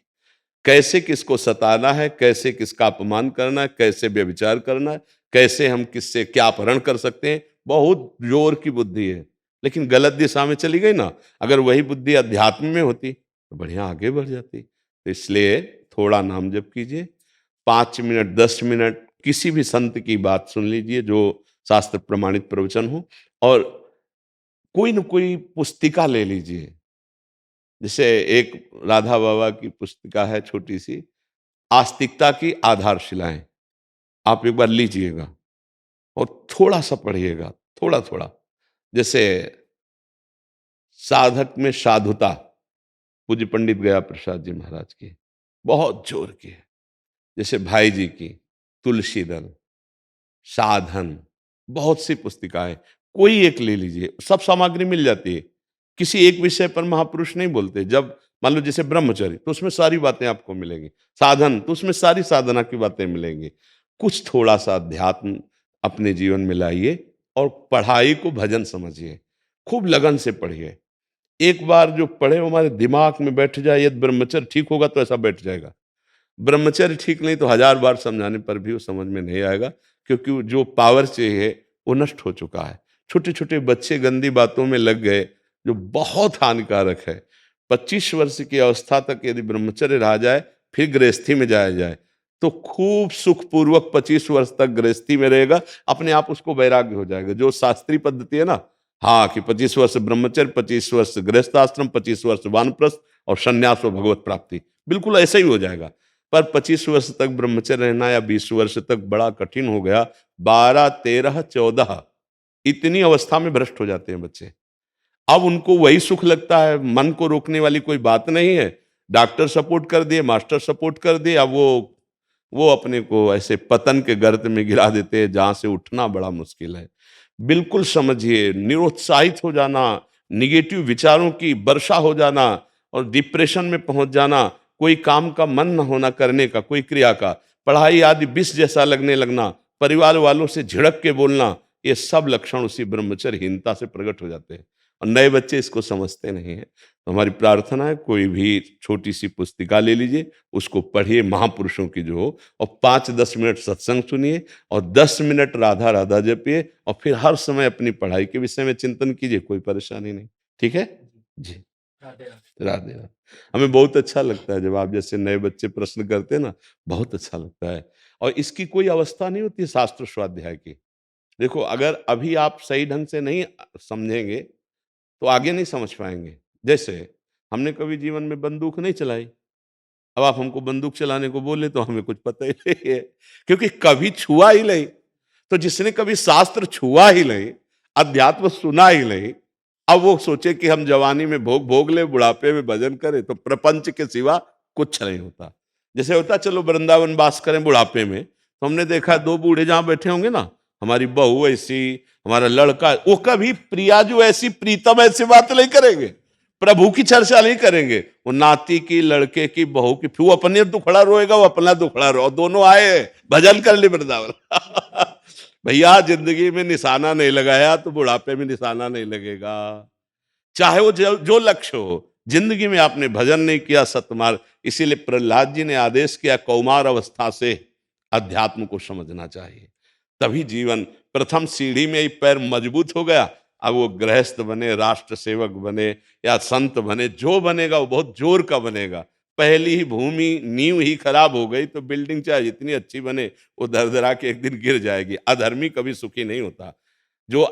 कैसे किसको सताना है, कैसे किसका अपमान करना है, कैसे व्यभिचार करना है, कैसे हम किससे क्या अपहरण कर सकते हैं, बहुत जोर की बुद्धि है, लेकिन गलत दिशा में चली गई ना। अगर वही बुद्धि अध्यात्म में होती तो बढ़िया आगे बढ़ जाती। तो इसलिए थोड़ा नाम जप कीजिए, 5 मिनट, 10 मिनट किसी भी संत की बात सुन लीजिए जो शास्त्र प्रमाणित प्रवचन हो, और कोई न कोई पुस्तिका ले लीजिए। जैसे एक राधा बाबा की पुस्तिका है छोटी सी, आस्तिकता की आधारशिलाएं। आप एक बार लीजिएगा और थोड़ा सा पढ़िएगा, थोड़ा थोड़ा। जैसे साधक में साधुता, पूज्य पंडित गया प्रसाद जी महाराज की, बहुत जोर की है। जैसे भाई जी की तुलसी दल, साधन, बहुत सी पुस्तिकाएं, कोई एक ले लीजिए, सब सामग्री मिल जाती है। किसी एक विषय पर महापुरुष नहीं बोलते। जब मान लो जैसे ब्रह्मचर्य, तो उसमें सारी बातें आपको मिलेंगी। साधन, तो उसमें सारी साधना की बातें मिलेंगी। कुछ थोड़ा सा अध्यात्म अपने जीवन में लाइए और पढ़ाई को भजन समझिए, खूब लगन से पढ़िए। एक बार जो पढ़े वो हमारे दिमाग में बैठ जाए, यदि ब्रह्मचर्य ठीक होगा तो ऐसा बैठ जाएगा। ब्रह्मचर्य ठीक नहीं तो 1000 बार समझाने पर भी वो समझ में नहीं आएगा, क्योंकि वो जो पावर चाहिए वो नष्ट हो चुका है। छोटे छोटे बच्चे गंदी बातों में लग गए, जो बहुत हानिकारक है। 25 वर्ष की अवस्था तक यदि ब्रह्मचर्य रहा जाए, फिर गृहस्थी में जाया जाए, तो खूब सुखपूर्वक 25 वर्ष तक गृहस्थी में रहेगा, अपने आप उसको वैराग्य हो जाएगा। जो शास्त्रीय पद्धति है ना, हाँ, कि 25 वर्ष ब्रह्मचर्य, 25 वर्ष गृहस्थाश्रम, 25 वर्ष वानप्रस्थ और संन्यास व भगवत प्राप्ति, बिल्कुल ऐसा ही हो जाएगा। पर 25 वर्ष तक ब्रह्मचर्य रहना या 20 वर्ष तक बड़ा कठिन हो गया। 12, 13, 14 इतनी अवस्था में भ्रष्ट हो जाते हैं बच्चे। अब उनको वही सुख लगता है, मन को रोकने वाली कोई बात नहीं है। डॉक्टर सपोर्ट कर दिए, मास्टर सपोर्ट कर दिए, अब वो अपने को ऐसे पतन के गर्त में गिरा देते हैं जहां से उठना बड़ा मुश्किल है। बिल्कुल समझिए, निरुत्साहित हो जाना, निगेटिव विचारों की वर्षा हो जाना और डिप्रेशन में पहुंच जाना, कोई काम का मन न होना करने का, कोई क्रिया का, पढ़ाई आदि विष जैसा लगने लगना, परिवार वालों से झिड़क के बोलना, ये सब लक्षण उसी ब्रह्मचर्यहीनता से प्रकट हो जाते हैं। और नए बच्चे इसको समझते नहीं हैं। तो हमारी प्रार्थना है, कोई भी छोटी सी पुस्तिका ले लीजिए, उसको पढ़िए, महापुरुषों की जो हो, और 5-10 मिनट सत्संग सुनिए और 10 मिनट राधा राधा जपिए, और फिर हर समय अपनी पढ़ाई के विषय में चिंतन कीजिए, कोई परेशानी नहीं। ठीक है जी। राधे राधे। हमें बहुत अच्छा लगता है जब आप जैसे नए बच्चे प्रश्न करते हैं ना, बहुत अच्छा लगता है। और इसकी कोई अवस्था नहीं होती शास्त्र स्वाध्याय की। देखो, अगर अभी आप सही ढंग से नहीं समझेंगे तो आगे नहीं समझ पाएंगे। जैसे हमने कभी जीवन में बंदूक नहीं चलाई, अब आप हमको बंदूक चलाने को बोले तो हमें कुछ पता ही नहीं है, क्योंकि कभी छुआ ही नहीं। तो जिसने कभी शास्त्र छुआ ही नहीं, अध्यात्म सुना ही नहीं, अब वो सोचे कि हम जवानी में भोग भोग ले, बुढ़ापे में भजन करें, तो प्रपंच के सिवा कुछ नहीं होता। जैसे होता चलो वृंदावन वास करें बुढ़ापे में, तो हमने देखा 2 बूढ़े जहां बैठे होंगे ना, हमारी बहू ऐसी, हमारा लड़का, वो कभी प्रियाजू ऐसी, प्रीतम ऐसी बात नहीं करेंगे, प्रभु की चर्चा नहीं करेंगे। वो नाती की, लड़के की, बहू की, फिर वो अपने दुखड़ा रोएगा, वो अपना दुखड़ा रो, दोनों आए भजन कर ले वृंदावन। भैया, जिंदगी में निशाना नहीं लगाया तो बुढ़ापे में निशाना नहीं लगेगा। चाहे वो जो लक्ष्य हो, जिंदगी में आपने भजन नहीं किया, सतमार्ग। इसीलिए प्रहलाद जी ने आदेश किया, कौमार अवस्था से अध्यात्म को समझना चाहिए, तभी जीवन। प्रथम सीढ़ी में ही पैर मजबूत हो गया, अब वो गृहस्थ बने, राष्ट्र सेवक बने या संत बने, जो बनेगा वो बहुत जोर का बनेगा। पहली ही भूमि नींव ही खराब हो गई तो बिल्डिंग चाहे जितनी अच्छी बने, वो दरदरा के एक दिन गिर जाएगी। अधर्मी कभी सुखी नहीं होता।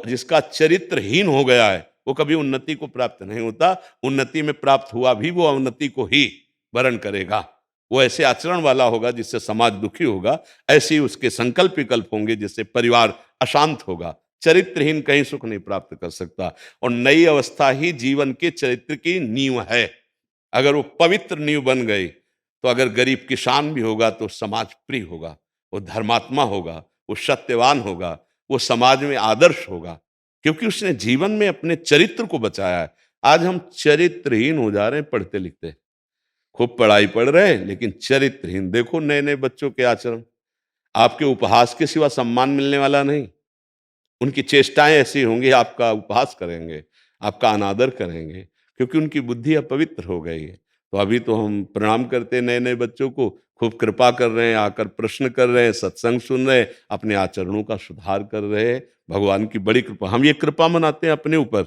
जिसका चरित्रहीन हो गया है, वो कभी उन्नति को प्राप्त नहीं होता। उन्नति में प्राप्त हुआ भी वो अवनति को ही वरण करेगा। वो ऐसे आचरण वाला होगा जिससे समाज दुखी होगा, ऐसे ही उसके संकल्प विकल्प होंगे जिससे परिवार अशांत होगा। चरित्रहीन कहीं सुख नहीं प्राप्त कर सकता। और नई अवस्था ही जीवन के चरित्र की नींव है। अगर वो पवित्र नींव बन गई, तो अगर गरीब किसान भी होगा तो समाज प्रिय होगा, वो धर्मात्मा होगा, वो सत्यवान होगा, वो समाज में आदर्श होगा, क्योंकि उसने जीवन में अपने चरित्र को बचाया है। आज हम चरित्रहीन हो जा रहे हैं, पढ़ते लिखते, खूब पढ़ाई पढ़ रहे हैं, लेकिन चरित्रहीन। देखो नए नए बच्चों के आचरण, आपके उपहास के सिवा सम्मान मिलने वाला नहीं। उनकी चेष्टाएं ऐसी होंगी, आपका उपहास करेंगे, आपका अनादर करेंगे, क्योंकि उनकी बुद्धि अपवित्र हो गई है। तो अभी तो हम प्रणाम करते नए नए बच्चों को, खूब कृपा कर रहे हैं, आकर प्रश्न कर रहे हैं, सत्संग सुन रहे हैं, अपने आचरणों का सुधार कर रहे हैं। भगवान की बड़ी कृपा, हम ये कृपा मनाते हैं अपने ऊपर।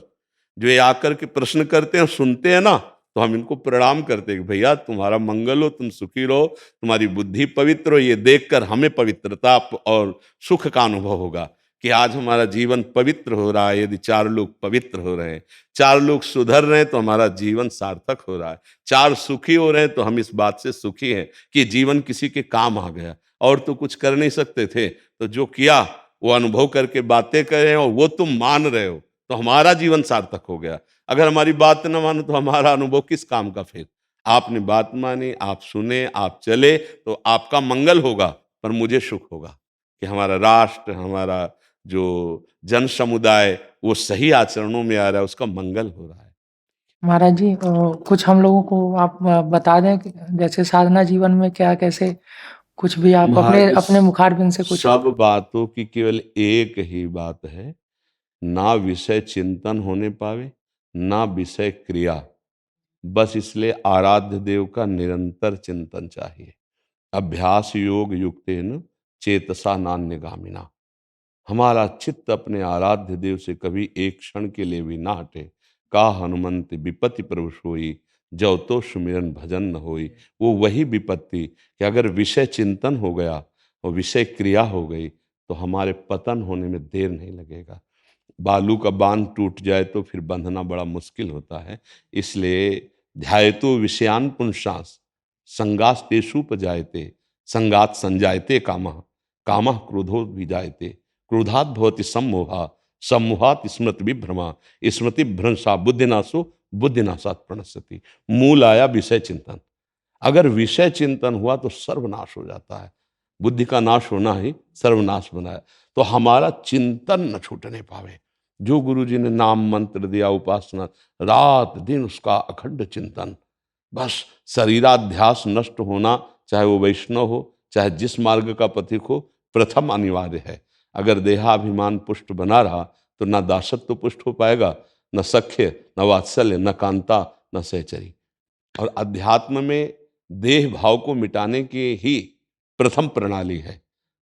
जो ये आकर के प्रश्न करते हैं, सुनते हैं ना, तो हम इनको प्रणाम करते हैं कि भैया तुम्हारा मंगल हो, तुम सुखी रहो, तुम्हारी बुद्धि पवित्र हो। ये देखकर हमें पवित्रता और सुख का अनुभव होगा। कि आज हमारा जीवन पवित्र हो रहा है। यदि 4 लोग पवित्र हो रहे हैं, 4 लोग सुधर रहे हैं, तो हमारा जीवन सार्थक हो रहा है। 4 सुखी हो रहे हैं, तो हम इस बात से सुखी हैं कि जीवन किसी के काम आ गया। और तो कुछ कर नहीं सकते थे, तो जो किया वो अनुभव करके बातें कर रहे हैं और वो तुम मान रहे हो, तो हमारा जीवन सार्थक हो गया। अगर हमारी बात न मानो तो हमारा अनुभव किस काम का फिर? आपने बात मानी, आप सुने, आप चले, तो आपका मंगल होगा, पर मुझे सुख होगा कि हमारा राष्ट्र, हमारा जो जन समुदाय वो सही आचरणों में आ रहा है, उसका मंगल हो रहा है। महाराज जी कुछ हम लोगों को आप बता दें कि जैसे साधना जीवन में क्या कैसे कुछ भी आप अपने महाराज, अपने मुखारबिंद से कुछ सब बातों की केवल एक ही बात है, ना विषय चिंतन होने पावे, ना विषय क्रिया। बस इसलिए आराध्य देव का निरंतर चिंतन चाहिए। अभ्यास योग युक्तेन चेतसा नान्यगामिना। हमारा चित्त अपने आराध्य देव से कभी एक क्षण के लिए भी ना हटे। का हनुमंत विपत्ति प्रभु सोई, जौ तो सुमिरन भजन न होई। वो वही विपत्ति कि अगर विषय चिंतन हो गया और विषय क्रिया हो गई, तो हमारे पतन होने में देर नहीं लगेगा। बालू का बांध टूट जाए तो फिर बंधना बड़ा मुश्किल होता है। इसलिए ध्यायतो विषयान पुंसांस संगास तेषुपजायते, संगात संजायते कामः, कामः क्रोधो विजायते, क्रोधात् भवति सम्मोहा, सम्मोहात् स्मृति विभ्रमा, स्मृति भ्रंशा बुद्धिनाशो, बुद्धिनाशात् प्रणश्यति। मूल आया विषय चिंतन। अगर विषय चिंतन हुआ तो सर्वनाश हो जाता है। बुद्धि का नाश होना ही सर्वनाश बनाया। तो हमारा चिंतन न छूटने पावे। जो गुरु जी ने नाम मंत्र दिया, उपासना, रात दिन उसका अखंड चिंतन। बस शरीराध्यास नष्ट होना, चाहे वो वैष्णव हो, चाहे जिस मार्ग का पथिक हो, प्रथम अनिवार्य है। अगर देहाभिमान पुष्ट बना रहा तो न दासत्व पुष्ट हो पाएगा, न सख्य, न वात्सल्य, न कांता, न सहचरी। और अध्यात्म में देह भाव को मिटाने की ही प्रथम प्रणाली है।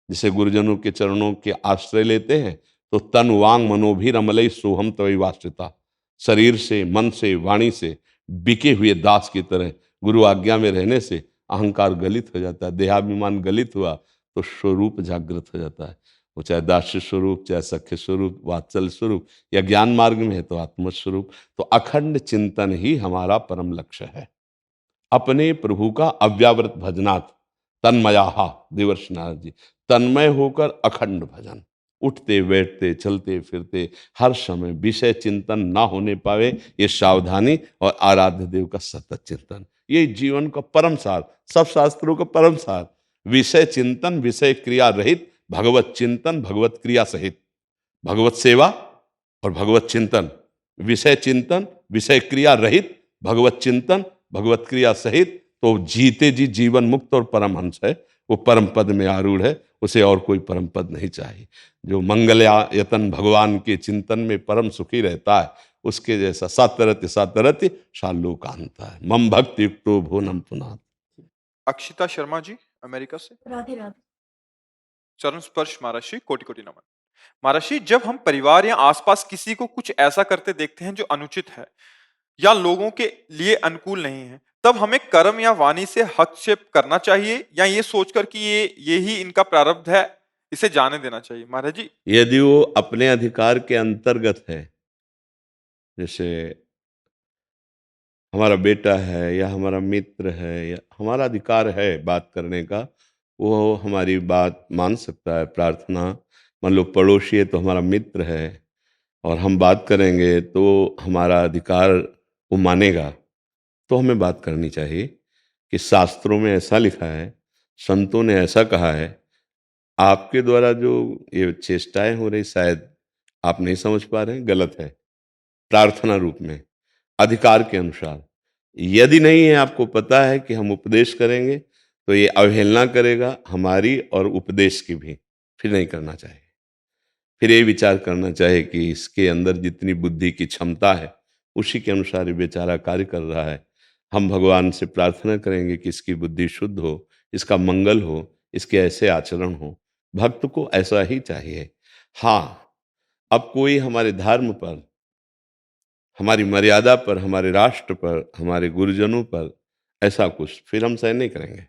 जिसे गुरुजनों के चरणों के आश्रय लेते हैं तो तन वांग मनोभिरमलई सोहम तवै वास्तिता। शरीर से, मन से, वाणी से बिके हुए दास की तरह गुरु आज्ञा में रहने से अहंकार गलित हो जाता है। देहाभिमान गलित हुआ तो स्वरूप जागृत हो जाता है। वो चाहे दास्य स्वरूप, चाहे सख्य स्वरूप, वात्सल स्वरूप, या ज्ञान मार्ग में है तो आत्म स्वरूप। तो अखंड चिंतन ही हमारा परम लक्ष्य है। अपने प्रभु का अव्यावृत भजनात् तन्मयाहा, देवर्षि नारद जी, तन्मय होकर अखंड भजन, उठते बैठते चलते फिरते हर समय विषय चिंतन ना होने पावे, ये सावधानी। और आराध्य देव का सतत चिंतन, ये जीवन का परम सार, सब शास्त्रों का परम सार। विषय चिंतन, विषय क्रिया रहित, भगवत चिंतन भगवत क्रिया सहित। भगवत सेवा और भगवत चिंतन, विषय चिंतन विषय क्रिया रहित, भगवत चिंतन भगवत क्रिया सहित, तो जीते जी जीवन मुक्त और परमहंस है। वो परम पद में आरूढ़ है, उसे और कोई परम पद नहीं चाहिए। जो मंगलयतन भगवान के चिंतन में परम सुखी रहता है, उसके जैसा सातरति सातरति शालोकांता है। मम भक्ति युक्तो भुवनम पुनात्। अक्षिता शर्मा जी अमेरिका से। राधे राधे। चरण स्पर्श महर्षि, कोटि कोटि नमन। महर्षि, जब हम परिवार या आसपास किसी को कुछ ऐसा करते देखते हैं जो अनुचित है या लोगों के लिए अनुकूल नहीं है, तब हमें कर्म या वाणी से हस्तक्षेप करना चाहिए या ये सोचकर कि ये ही इनका प्रारब्ध है, इसे जाने देना चाहिए? महाराज जी, यदि वो अपने अधिकार के अंतर्गत है, जैसे हमारा बेटा है या हमारा मित्र है या हमारा अधिकार है बात करने का, वो हमारी बात मान सकता है। प्रार्थना, मान लो पड़ोसी है तो हमारा मित्र है और हम बात करेंगे तो हमारा अधिकार वो मानेगा, तो हमें बात करनी चाहिए। कि शास्त्रों में ऐसा लिखा है, संतों ने ऐसा कहा है। आपके द्वारा जो ये चेष्टाएं हो रही, शायद आप नहीं समझ पा रहे हैं, गलत है। प्रार्थना रूप में, अधिकार के अनुसार। यदि नहीं है, आपको पता है कि हम उपदेश करेंगे तो ये अवहेलना करेगा हमारी और उपदेश की भी, फिर नहीं करना चाहिए। फिर ये विचार करना चाहिए कि इसके अंदर जितनी बुद्धि की क्षमता है उसी के अनुसार ये बेचारा कार्य कर रहा है। हम भगवान से प्रार्थना करेंगे कि इसकी बुद्धि शुद्ध हो, इसका मंगल हो, इसके ऐसे आचरण हो। भक्त को ऐसा ही चाहिए। हाँ, अब कोई हमारे धर्म पर, हमारी मर्यादा पर, हमारे राष्ट्र पर, हमारे गुरुजनों पर ऐसा कुछ, फिर हम सहन नहीं करेंगे।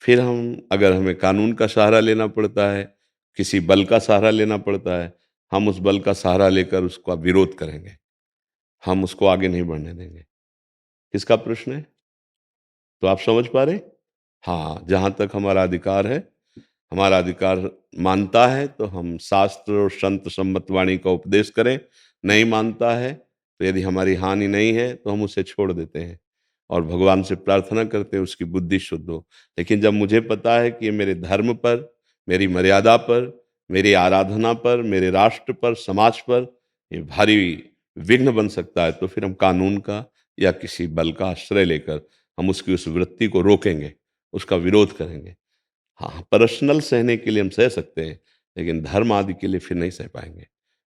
फिर हम, अगर हमें कानून का सहारा लेना पड़ता है, किसी बल का सहारा लेना पड़ता है, हम उस बल का सहारा लेकर उसका विरोध करेंगे, हम उसको आगे नहीं बढ़ने देंगे। किसका प्रश्न है? तो आप समझ पा रहे? हाँ, जहाँ तक हमारा अधिकार है, हमारा अधिकार मानता है तो हम शास्त्र और संत सम्मत वाणी का उपदेश करें, नहीं मानता है तो यदि हमारी हानि नहीं है तो हम उसे छोड़ देते हैं और भगवान से प्रार्थना करते हैं उसकी बुद्धि शुद्ध हो। लेकिन जब मुझे पता है कि ये मेरे धर्म पर, मेरी मर्यादा पर, मेरी आराधना पर, मेरे राष्ट्र पर, समाज पर ये भारी विघ्न बन सकता है, तो फिर हम कानून का या किसी बल का आश्रय लेकर हम उसकी उस वृत्ति को रोकेंगे, उसका विरोध करेंगे। हाँ, पर्सनल सहने के लिए हम सह सकते हैं, लेकिन धर्म आदि के लिए फिर नहीं सह पाएंगे।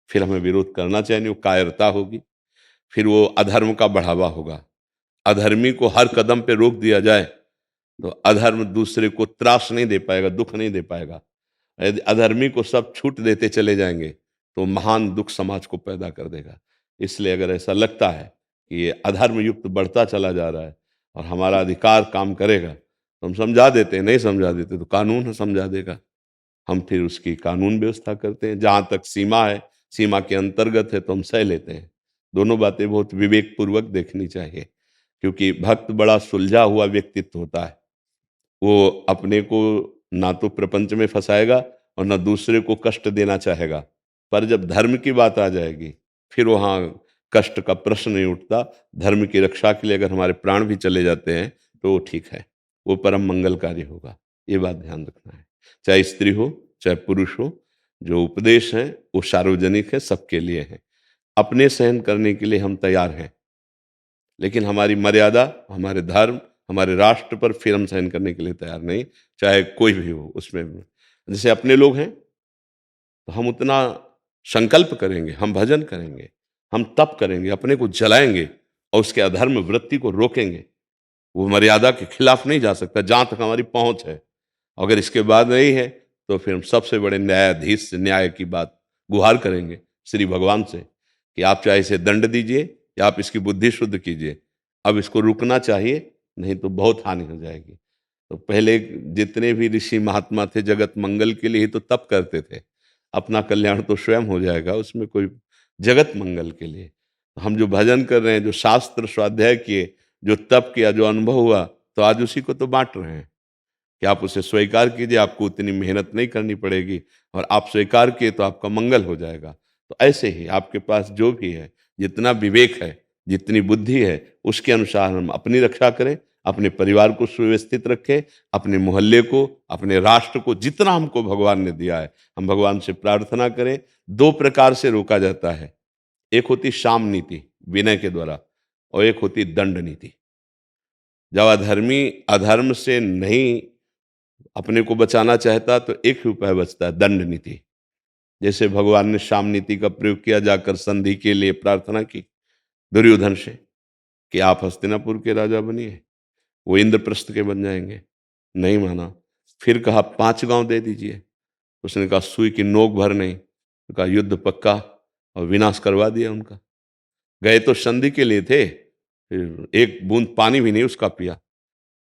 फिर हमें विरोध करना चाहिए, वो कायरता होगी, फिर वो अधर्म का बढ़ावा होगा। अधर्मी को हर कदम पे रोक दिया जाए तो अधर्म दूसरे को त्रास नहीं दे पाएगा, दुख नहीं दे पाएगा। यदि अधर्मी को सब छूट देते चले जाएंगे तो महान दुख समाज को पैदा कर देगा। इसलिए अगर ऐसा लगता है कि ये अधर्म युक्त बढ़ता चला जा रहा है और हमारा अधिकार काम करेगा तो हम समझा देते हैं, नहीं समझा देते तो कानून समझा देगा। हम फिर उसकी कानून व्यवस्था करते हैं, जहाँ तक सीमा है, सीमा के अंतर्गत है तो हम सह लेते हैं। दोनों बातें बहुत विवेकपूर्वक देखनी चाहिए, क्योंकि भक्त बड़ा सुलझा हुआ व्यक्तित्व होता है। वो अपने को ना तो प्रपंच में फंसाएगा और ना दूसरे को कष्ट देना चाहेगा। पर जब धर्म की बात आ जाएगी, फिर वहाँ कष्ट का प्रश्न नहीं उठता। धर्म की रक्षा के लिए अगर हमारे प्राण भी चले जाते हैं तो वो ठीक है, वो परम मंगलकारी होगा। ये बात ध्यान रखना है। चाहे स्त्री हो, चाहे पुरुष हो, जो उपदेश है वो सार्वजनिक है, सबके लिए है। अपने सहन करने के लिए हम तैयार हैं, लेकिन हमारी मर्यादा, हमारे धर्म, हमारे राष्ट्र पर फिर हम सहन करने के लिए तैयार नहीं, चाहे कोई भी हो उसमें। जैसे अपने लोग हैं तो हम उतना संकल्प करेंगे, हम भजन करेंगे, हम तप करेंगे, अपने को जलाएंगे और उसके अधर्म वृत्ति को रोकेंगे। वो मर्यादा के खिलाफ नहीं जा सकता जहाँ तक हमारी पहुंच है। अगर इसके बाद नहीं है तो फिर हम सबसे बड़े न्यायाधीश से न्याय की बात गुहार करेंगे श्री भगवान से कि आप चाहे इसे दंड दीजिए या आप इसकी बुद्धि शुद्ध कीजिए, अब इसको रुकना चाहिए, नहीं तो बहुत हानि हो जाएगी। तो पहले जितने भी ऋषि महात्मा थे जगत मंगल के लिए ही तो तप करते थे, अपना कल्याण तो स्वयं हो जाएगा, उसमें कोई जगत मंगल के लिए। हम जो भजन कर रहे हैं, जो शास्त्र स्वाध्याय किए, जो तप किया, जो अनुभव हुआ, तो आज उसी को तो बांट रहे हैं कि आप उसे स्वीकार कीजिए, आपको उतनी मेहनत नहीं करनी पड़ेगी और आप स्वीकार किए तो आपका मंगल हो जाएगा। तो ऐसे ही आपके पास जो भी है, जितना विवेक है, जितनी बुद्धि है, उसके अनुसार हम अपनी रक्षा करें, अपने परिवार को सुव्यवस्थित रखें, अपने मोहल्ले को, अपने राष्ट्र को, जितना हमको भगवान ने दिया है, हम भगवान से प्रार्थना करें। दो प्रकार से रोका जाता है, एक होती साम नीति विनय के द्वारा और एक होती दंड नीति। जब अधर्मी अधर्म से नहीं अपने को बचाना चाहता तो एक ही उपाय बचता है, दंड नीति। जैसे भगवान ने साम नीति का प्रयोग किया, जाकर संधि के लिए प्रार्थना की दुर्योधन से कि आप हस्तिनापुर के राजा बनिए, वो इंद्रप्रस्थ के बन जाएंगे। नहीं माना, फिर कहा 5 गांव दे दीजिए, उसने कहा सुई की नोक भर नहीं, तो कहा युद्ध पक्का, और विनाश करवा दिया उनका। गए तो संधि के लिए थे, फिर एक बूंद पानी भी नहीं उसका पिया,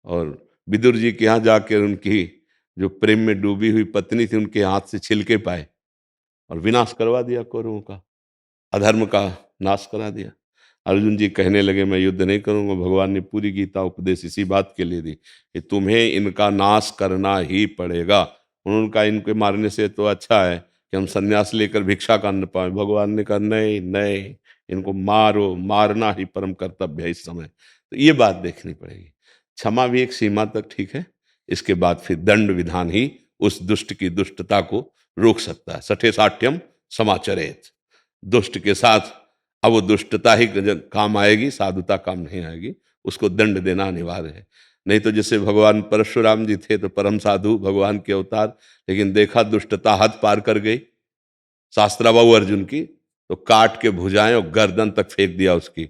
और विदुर जी के यहाँ जाकर उनकी जो प्रेम में डूबी हुई पत्नी थी उनके हाथ से छिलके पाए और विनाश करवा दिया कौरवों का, अधर्म का नाश करा दिया। अर्जुन जी कहने लगे मैं युद्ध नहीं करूंगा। भगवान ने पूरी गीता उपदेश इसी बात के लिए दी कि तुम्हें इनका नाश करना ही पड़ेगा। उन्होंने कहा इनके मारने से तो अच्छा है कि हम संन्यास लेकर भिक्षा का अन्न पाए। भगवान ने कहा नहीं नहीं, इनको मारो, मारना ही परम कर्तव्य है इस समय। तो ये बात देखनी पड़ेगी। क्षमा भी एक सीमा तक ठीक है, इसके बाद फिर दंड विधान ही उस दुष्ट की दुष्टता को रोक सकता है। सठे साठ्यम समाचरेत, दुष्ट के साथ अब वो दुष्टता ही काम आएगी, साधुता काम नहीं आएगी, उसको दंड देना अनिवार्य है। नहीं तो जैसे भगवान परशुराम जी थे तो परम साधु भगवान के अवतार, लेकिन देखा दुष्टता हद पार कर गई शास्त्राबाहु अर्जुन की, तो काट के भुजाएं और गर्दन तक फेंक दिया उसकी।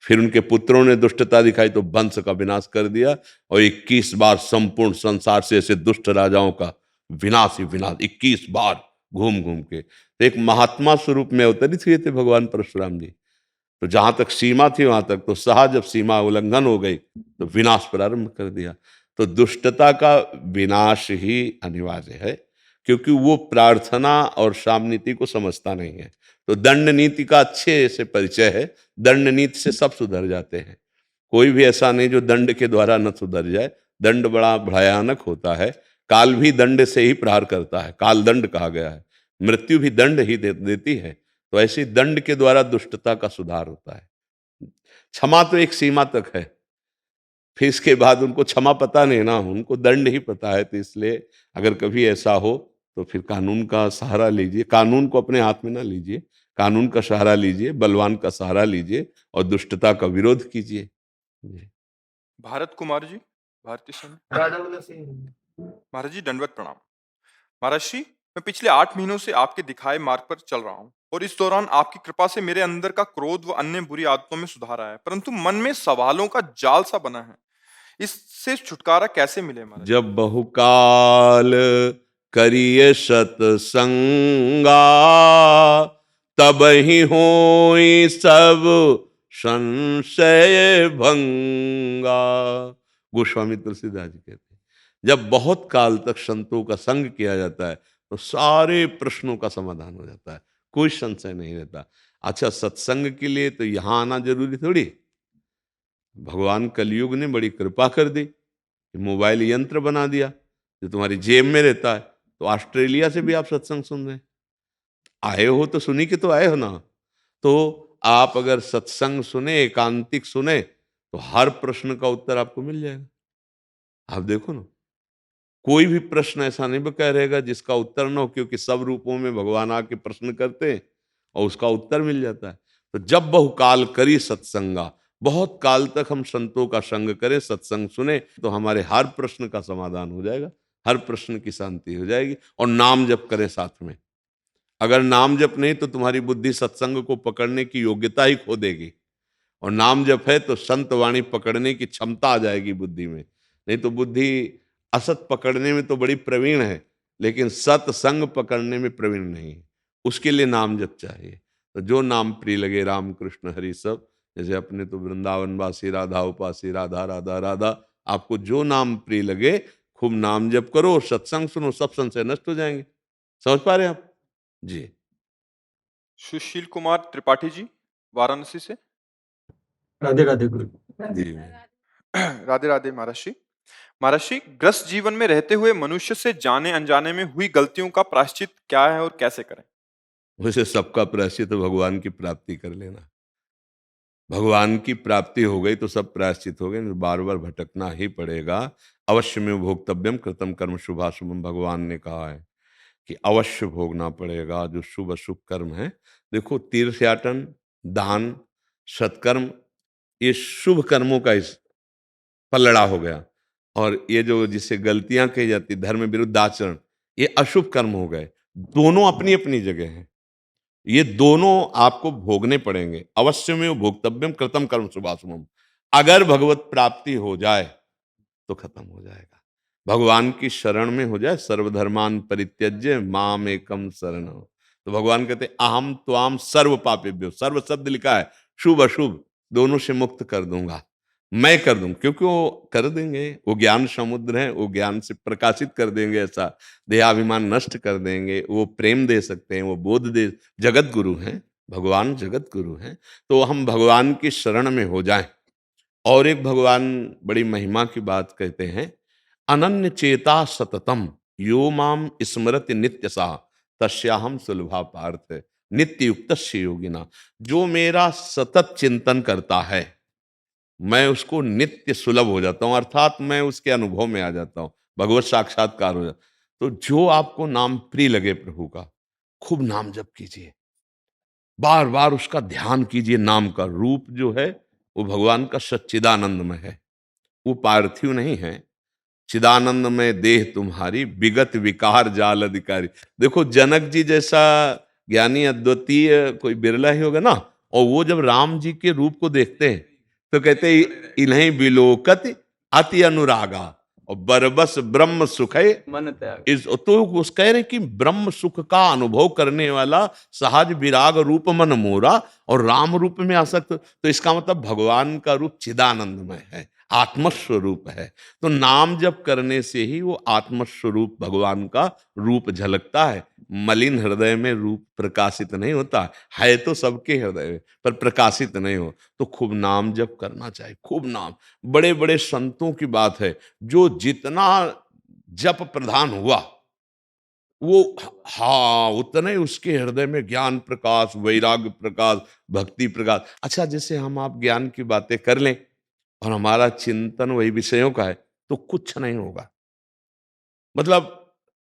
फिर उनके पुत्रों ने दुष्टता दिखाई तो वंश का विनाश कर दिया, और 21 बार संपूर्ण संसार से ऐसे दुष्ट राजाओं का विनाश ही विनाश, 21 बार घूम घूम के। तो एक महात्मा स्वरूप में अवतरित हुए थे भगवान परशुराम जी। तो जहां तक सीमा थी वहां तक तो सहा, जब सीमा उल्लंघन हो गई तो विनाश प्रारंभ कर दिया। तो दुष्टता का विनाश ही अनिवार्य है। क्योंकि वो प्रार्थना और साम नीति को समझता नहीं है। तो दंड नीति का अच्छे से परिचय है, दंड नीति से सब सुधर जाते हैं। कोई भी ऐसा नहीं जो दंड के द्वारा न सुधर जाए। दंड बड़ा भयानक होता है, काल भी दंड से ही प्रहार करता है, काल दंड कहा गया है, मृत्यु भी दंड ही देती है। तो ऐसी दंड के द्वारा दुष्टता का सुधार होता है। क्षमा तो एक सीमा तक है, फिर इसके बाद उनको क्षमा पता नहीं ना, उनको दंड ही पता है। तो इसलिए अगर कभी ऐसा हो तो फिर कानून का सहारा लीजिए, कानून को अपने हाथ में ना लीजिए, कानून का सहारा लीजिए, बलवान का सहारा लीजिए और दुष्टता का विरोध कीजिए। जी। भारत कुमार जी, भारतीय सेना। महाराज जी दंडवत प्रणाम। महाराज जी, मैं पिछले 8 महीनों से आपके दिखाए मार्ग पर चल रहा हूँ और इस दौरान आपकी कृपा से मेरे अंदर का क्रोध व अन्य बुरी आदतों में सुधार आया है, परंतु मन में सवालों का जाल सा बना है। इससे छुटकारा कैसे मिले महाराज? जब बहुकाल करिय सतसंगा, तब ही होई सब संशय भंगा। गोस्वामी तुलसीदास जी कहते हैं, जब बहुत काल तक संतों का संग किया जाता है तो सारे प्रश्नों का समाधान हो जाता है, कोई संशय नहीं रहता। अच्छा, सत्संग के लिए तो यहाँ आना जरूरी थोड़ी। भगवान कलयुग ने बड़ी कृपा कर दी, मोबाइल यंत्र बना दिया जो तुम्हारी जेब में रहता है। तो ऑस्ट्रेलिया से भी आप सत्संग सुन रहे हैं, आए हो तो सुनी के तो आए हो ना। तो आप अगर सत्संग सुने, एकांतिक सुने, तो हर प्रश्न का उत्तर आपको मिल जाएगा। आप देखो ना, कोई भी प्रश्न ऐसा नहीं बकाया रहेगा जिसका उत्तर ना हो, क्योंकि सब रूपों में भगवान आके प्रश्न करते हैं और उसका उत्तर मिल जाता है। तो जब बहुकाल करी सत्संगा, बहुत काल तक हम संतों का संग करें, सत्संग सुने, तो हमारे हर प्रश्न का समाधान हो जाएगा, हर प्रश्न की शांति हो जाएगी। और नाम जप करें साथ में। अगर नाम जप नहीं तो तुम्हारी बुद्धि सत्संग को पकड़ने की योग्यता ही खो देगी, और नाम जप है तो संत वाणी पकड़ने की क्षमता आ जाएगी बुद्धि में। नहीं तो बुद्धि असत पकड़ने में तो बड़ी प्रवीण है, लेकिन सत्संग पकड़ने में प्रवीण नहीं है। उसके लिए नाम जप चाहिए। तो जो नाम प्रिय लगे, राम कृष्ण हरि सब, जैसे अपने तो वृंदावन वासी, राधा उपासी, राधा राधा राधा, आपको जो नाम प्रिय लगे खूब नाम जप करो, सत्संग सुनो, सब संशय नष्ट हो जाएंगे। समझ पा रहे हैं आप? जी। सुशील कुमार त्रिपाठी जी, वाराणसी से। राधे राधे गुरु। जी। राधे राधे महाराज जी। महाराज जी, ग्रस्त जीवन में रहते हुए मनुष्य से जाने अनजाने में हुई गलतियों का प्रायश्चित क्या है और कैसे करें? वैसे सबका प्रायश्चित तो भगवान की प्राप्ति कर लेना। भगवान की प्राप्ति हो गई तो सब प्रायश्चित हो गए, बार बार भटकना ही पड़ेगा। अवश्य में भोक्तव्यम कृतम कर्म शुभाशुभम, भगवान ने कहा है कि अवश्य भोगना पड़ेगा जो शुभ अशुभ कर्म है। देखो, तीर्थयाटन, दान, सत्कर्म, ये शुभ कर्मों का इस पलड़ा हो गया। और ये जो जिसे गलतियां कही जाती, धर्म विरुद्ध आचरण, ये अशुभ कर्म हो गए। दोनों अपनी अपनी जगह हैं, ये दोनों आपको भोगने पड़ेंगे। अवश्य में भोक्तव्यम कृतम कर्म शुभाशुभम। अगर भगवत प्राप्ति हो जाए तो खत्म हो जाएगा। भगवान की शरण में हो जाए, सर्वधर्मान परित्यज्य माम एकम शरणम। तो भगवान कहते हैं अहम त्वाम सर्व पापेभ्यो, सर्व शब्द लिखा है, शुभ अशुभ दोनों से मुक्त कर दूंगा, मैं कर दूं, क्योंकि वो कर देंगे। वो ज्ञान समुद्र है, वो ज्ञान से प्रकाशित कर देंगे, ऐसा देहाभिमान नष्ट कर देंगे। वो प्रेम दे सकते हैं, वो बोध दे, जगत गुरु हैं भगवान, जगत गुरु हैं। तो हम भगवान की शरण में हो जाएं। और एक भगवान बड़ी महिमा की बात कहते हैं, अनन्य चेता सततम यो माम स्मरति नित्य सा तस्याहम सुलभा पार्थ नित्य युक्त योगिना। जो मेरा सतत चिंतन करता है, मैं उसको नित्य सुलभ हो जाता हूं, अर्थात मैं उसके अनुभव में आ जाता हूं, भगवत साक्षात्कार हो जाता। तो जो आपको नाम प्रिय लगे प्रभु का, खूब नाम जप कीजिए, बार बार उसका ध्यान कीजिए। नाम का रूप जो है वो भगवान का सच्चिदानंद में है, वो पार्थिव नहीं है। चिदानंद में देह तुम्हारी विगत विकार जाल अधिकारी। देखो, जनक जी जैसा ज्ञानी अद्वितीय कोई बिरला ही होगा ना। और वो जब राम जी के रूप को देखते हैं तो कहते हैं इन्हें विलोकत अति अनुरागा, और बरबस ब्रह्म सुख है मन त्याग। इस तो उस कह रहे कि ब्रह्म सुख का अनुभव करने वाला सहज विराग रूप मन मोरा, और राम रूप में आसक्त, तो इसका मतलब भगवान का रूप चिदानंदमय है, आत्मस्वरूप है। तो नाम जप करने से ही वो आत्मस्वरूप भगवान का रूप झलकता है। मलिन हृदय में रूप प्रकाशित नहीं होता है, तो सबके हृदय में, पर प्रकाशित नहीं हो। तो खूब नाम जप करना चाहिए, खूब नाम। बड़े बड़े संतों की बात है, जो जितना जप प्रधान हुआ वो, हाँ, उतने उसके हृदय में ज्ञान प्रकाश, वैराग्य प्रकाश, भक्ति प्रकाश। अच्छा, जैसे हम आप ज्ञान की बातें कर लें और हमारा चिंतन वही विषयों का है, तो कुछ नहीं होगा। मतलब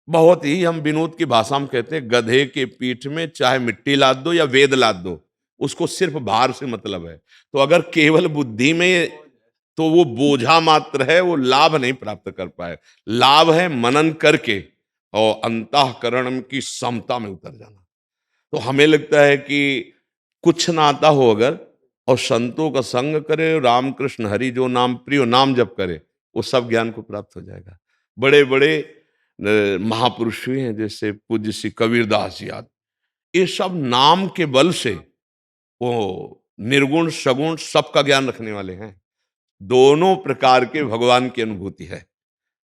बहुत ही हम विनोद की भाषा में कहते हैं, गधे के पीठ में चाहे मिट्टी लाद दो या वेद लाद दो, उसको सिर्फ भार से मतलब है। तो अगर केवल बुद्धि में, तो वो बोझा मात्र है, वो लाभ नहीं प्राप्त कर पाए। लाभ है मनन करके और अंतःकरण की समता में उतर जाना। तो हमें लगता है कि कुछ ना आता हो अगर, और संतों का संग करे, रामकृष्ण हरि जो नाम प्रियो नाम जप करे, वो सब ज्ञान को प्राप्त हो जाएगा। बड़े बड़े महापुरुष हुए हैं, जैसे पूज्य श्री कबीरदास जी आदि, ये सब नाम के बल से वो निर्गुण सगुण सबका ज्ञान रखने वाले हैं। दोनों प्रकार के भगवान की अनुभूति है।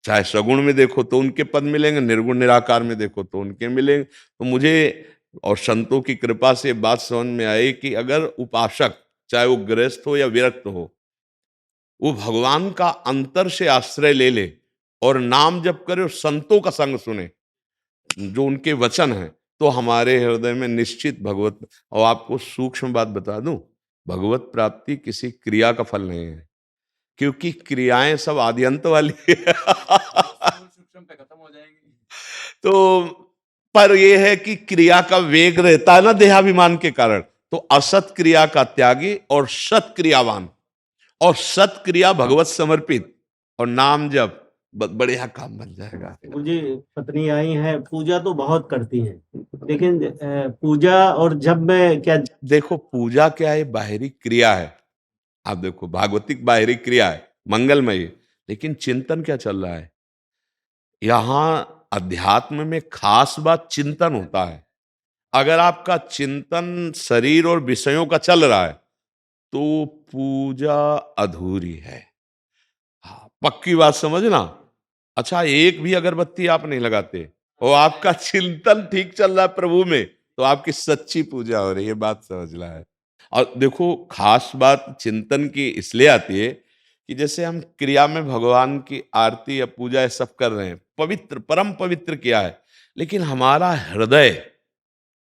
चाहे सगुण में देखो तो उनके पद मिलेंगे, निर्गुण निराकार में देखो तो उनके मिलेंगे। तो मुझे और संतों की कृपा से बात समझ में आई कि अगर उपासक, चाहे वो गृहस्थ हो या विरक्त हो, वो भगवान का अंतर से आश्रय ले ले और नाम जप करे और संतों का संग सुने, जो उनके वचन हैं, तो हमारे हृदय में निश्चित भगवत। और आपको सूक्ष्म बात बता दूं, भगवत प्राप्ति किसी क्रिया का फल नहीं है, क्योंकि क्रियाएं सब आदि अंत वाली है। खत्म हो जाएंगी। तो पर यह है कि क्रिया का वेग रहता है ना देहाभिमान के कारण, तो असत क्रिया का त्यागी और सत क्रियावान, और सत क्रिया भगवत समर्पित और नाम जप, बढ़िया काम बन जाएगा। मुझे पत्नी आई है, पूजा तो बहुत करती हैं, लेकिन पूजा और जब मैं क्या, देखो पूजा क्या है, बाहरी क्रिया है। आप देखो भागवतिक बाहरी क्रिया है, मंगलमय, लेकिन चिंतन क्या चल रहा है यहां। अध्यात्म में खास बात चिंतन होता है। अगर आपका चिंतन शरीर और विषयों का चल रहा है, तो पूजा अधूरी है। हाँ, पक्की बात समझना। अच्छा, एक भी अगरबत्ती आप नहीं लगाते और आपका चिंतन ठीक चल रहा है प्रभु में, तो आपकी सच्ची पूजा हो रही है, बात समझना है। और देखो खास बात चिंतन की इसलिए आती है कि जैसे हम क्रिया में भगवान की आरती या पूजा ये सब कर रहे हैं, पवित्र परम पवित्र किया है, लेकिन हमारा हृदय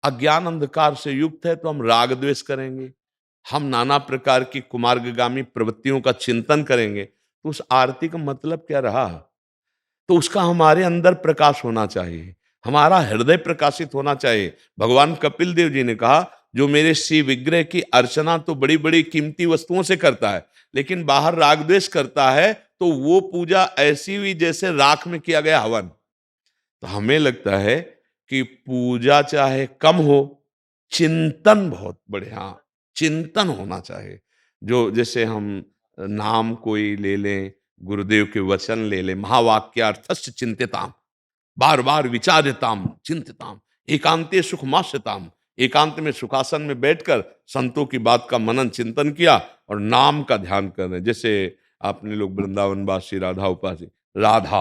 अज्ञान अंधकार से युक्त है, तो हम राग द्वेष करेंगे, हम नाना प्रकार की कुमार्गगामी प्रवृत्तियों का चिंतन करेंगे, तो उस आरती का मतलब क्या रहा। तो उसका हमारे अंदर प्रकाश होना चाहिए, हमारा हृदय प्रकाशित होना चाहिए। भगवान कपिल देव जी ने कहा, जो मेरे शिव विग्रह की अर्चना तो बड़ी बड़ी कीमती वस्तुओं से करता है, लेकिन बाहर राग द्वेष करता है, तो वो पूजा ऐसी हुई जैसे राख में किया गया हवन। तो हमें लगता है कि पूजा चाहे कम हो, चिंतन बहुत बढ़िया, चिंतन होना चाहिए। जो जैसे हम नाम कोई ले लें, गुरुदेव के वचन ले लें, महावाक्यार्थस्य चिंतिताम, बार बार विचार्यताम चिंतिताम, एकांते सुखमास्यताम, एकांत में सुखासन में बैठकर संतों की बात का मनन चिंतन किया और नाम का ध्यान कर रहे। जैसे आपने लोग वृंदावनवासी राधा उपासी, राधा,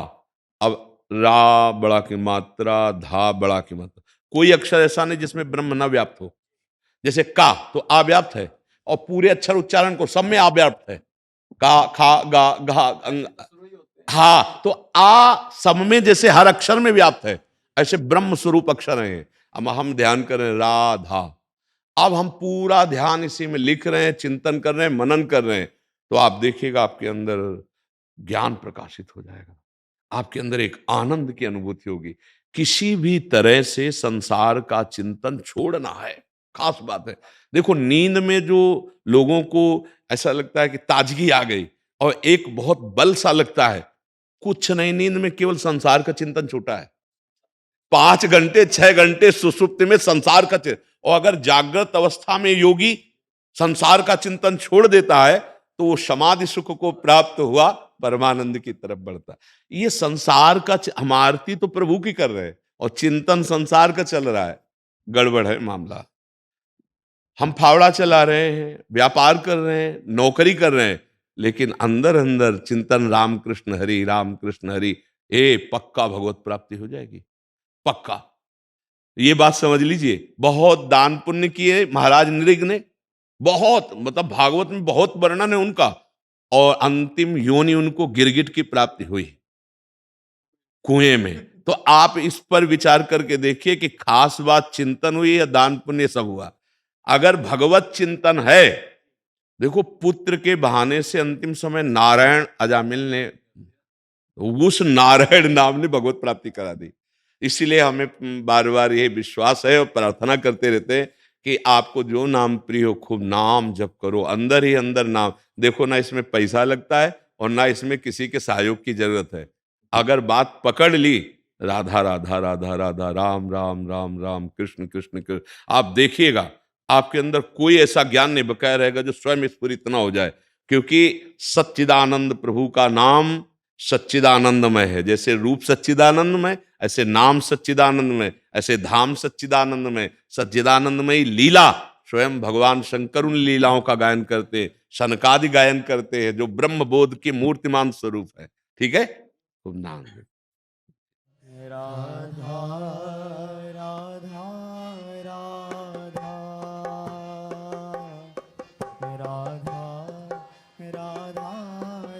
अब रा बड़ा की मात्रा, धा बड़ा की मात्रा, कोई अक्षर ऐसा नहीं जिसमें ब्रह्म न व्याप्त हो। जैसे का तो अव्याप्त है, और पूरे अक्षर उच्चारण को सब में अव्याप्त है, का खा गा घा अंग, हाँ, तो आ सब में जैसे हर अक्षर में व्याप्त है, ऐसे ब्रह्म स्वरूप अक्षर हैं। अब हम ध्यान कर रहे हैं राधा, अब हम पूरा ध्यान इसी में लिख रहे हैं, चिंतन कर रहे हैं, मनन कर रहे हैं, तो आप देखिएगा आपके अंदर ज्ञान प्रकाशित हो जाएगा, आपके अंदर एक आनंद की अनुभूति होगी। किसी भी तरह से संसार का चिंतन छोड़ना है, खास बात है। देखो नींद में जो लोगों को ऐसा लगता है कि ताजगी आ गई और एक बहुत बल सा लगता है, कुछ नहीं, नींद में केवल संसार का चिंतन छूटा है। 5 घंटे 6 घंटे सुषुप्ति में संसार का चिंतन, और अगर जागृत अवस्था में योगी संसार का चिंतन छोड़ देता है, तो वो समाधि सुख को प्राप्त हुआ, परमानंद की तरफ बढ़ता। ये संसार का हम आरती तो प्रभु की कर रहे हैं और चिंतन संसार का चल रहा है, गड़बड़ है मामला। हम फावड़ा चला रहे हैं, व्यापार कर रहे हैं, नौकरी कर रहे हैं, लेकिन अंदर अंदर चिंतन राम कृष्ण हरि, पक्का भगवत प्राप्ति हो जाएगी, पक्का। ये बात समझ लीजिए। बहुत दान पुण्य किए महाराज नृग ने, बहुत, मतलब भागवत में बहुत वर्णन है उनका, और अंतिम योनि उनको गिरगिट की प्राप्ति हुई कुएं में। तो आप इस पर विचार करके देखिए कि खास बात चिंतन हुई या दान पुण्य सब हुआ। अगर भगवत चिंतन है, देखो पुत्र के बहाने से अंतिम समय नारायण अजामिल ने, उस नारायण नाम ने भगवत प्राप्ति करा दी। इसीलिए हमें बार बार यही विश्वास है और प्रार्थना करते रहते हैं कि आपको जो नाम प्रिय हो, खूब नाम जप करो, अंदर ही अंदर नाम। देखो ना इसमें पैसा लगता है और ना इसमें किसी के सहयोग की जरूरत है। अगर बात पकड़ ली, राधा राधा राधा राधा, राम राम राम राम, कृष्ण कृष्ण कृष्ण, आप देखिएगा आपके अंदर कोई ऐसा ज्ञान नहीं बकाया रहेगा जो स्वयं स्फुरित ना हो जाए। क्योंकि सच्चिदानंद प्रभु का नाम सच्चिदानंदमय है। जैसे रूप सच्चिदानंदमय, ऐसे नाम सच्चिदानंदमय, ऐसे धाम सच्चिदानंदमय। सच्चिदानंदमयी लीला, स्वयं भगवान शंकर उन लीलाओं का गायन करते, शनकादि गायन करते हैं, जो ब्रह्म बोध की मूर्तिमान स्वरूप है। ठीक है, खूब नाम है। राधा राधा राधा राधा राधा राधा राधा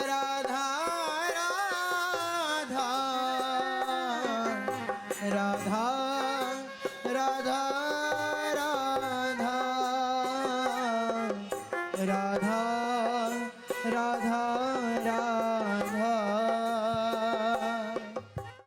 राधा राधा राधा राधा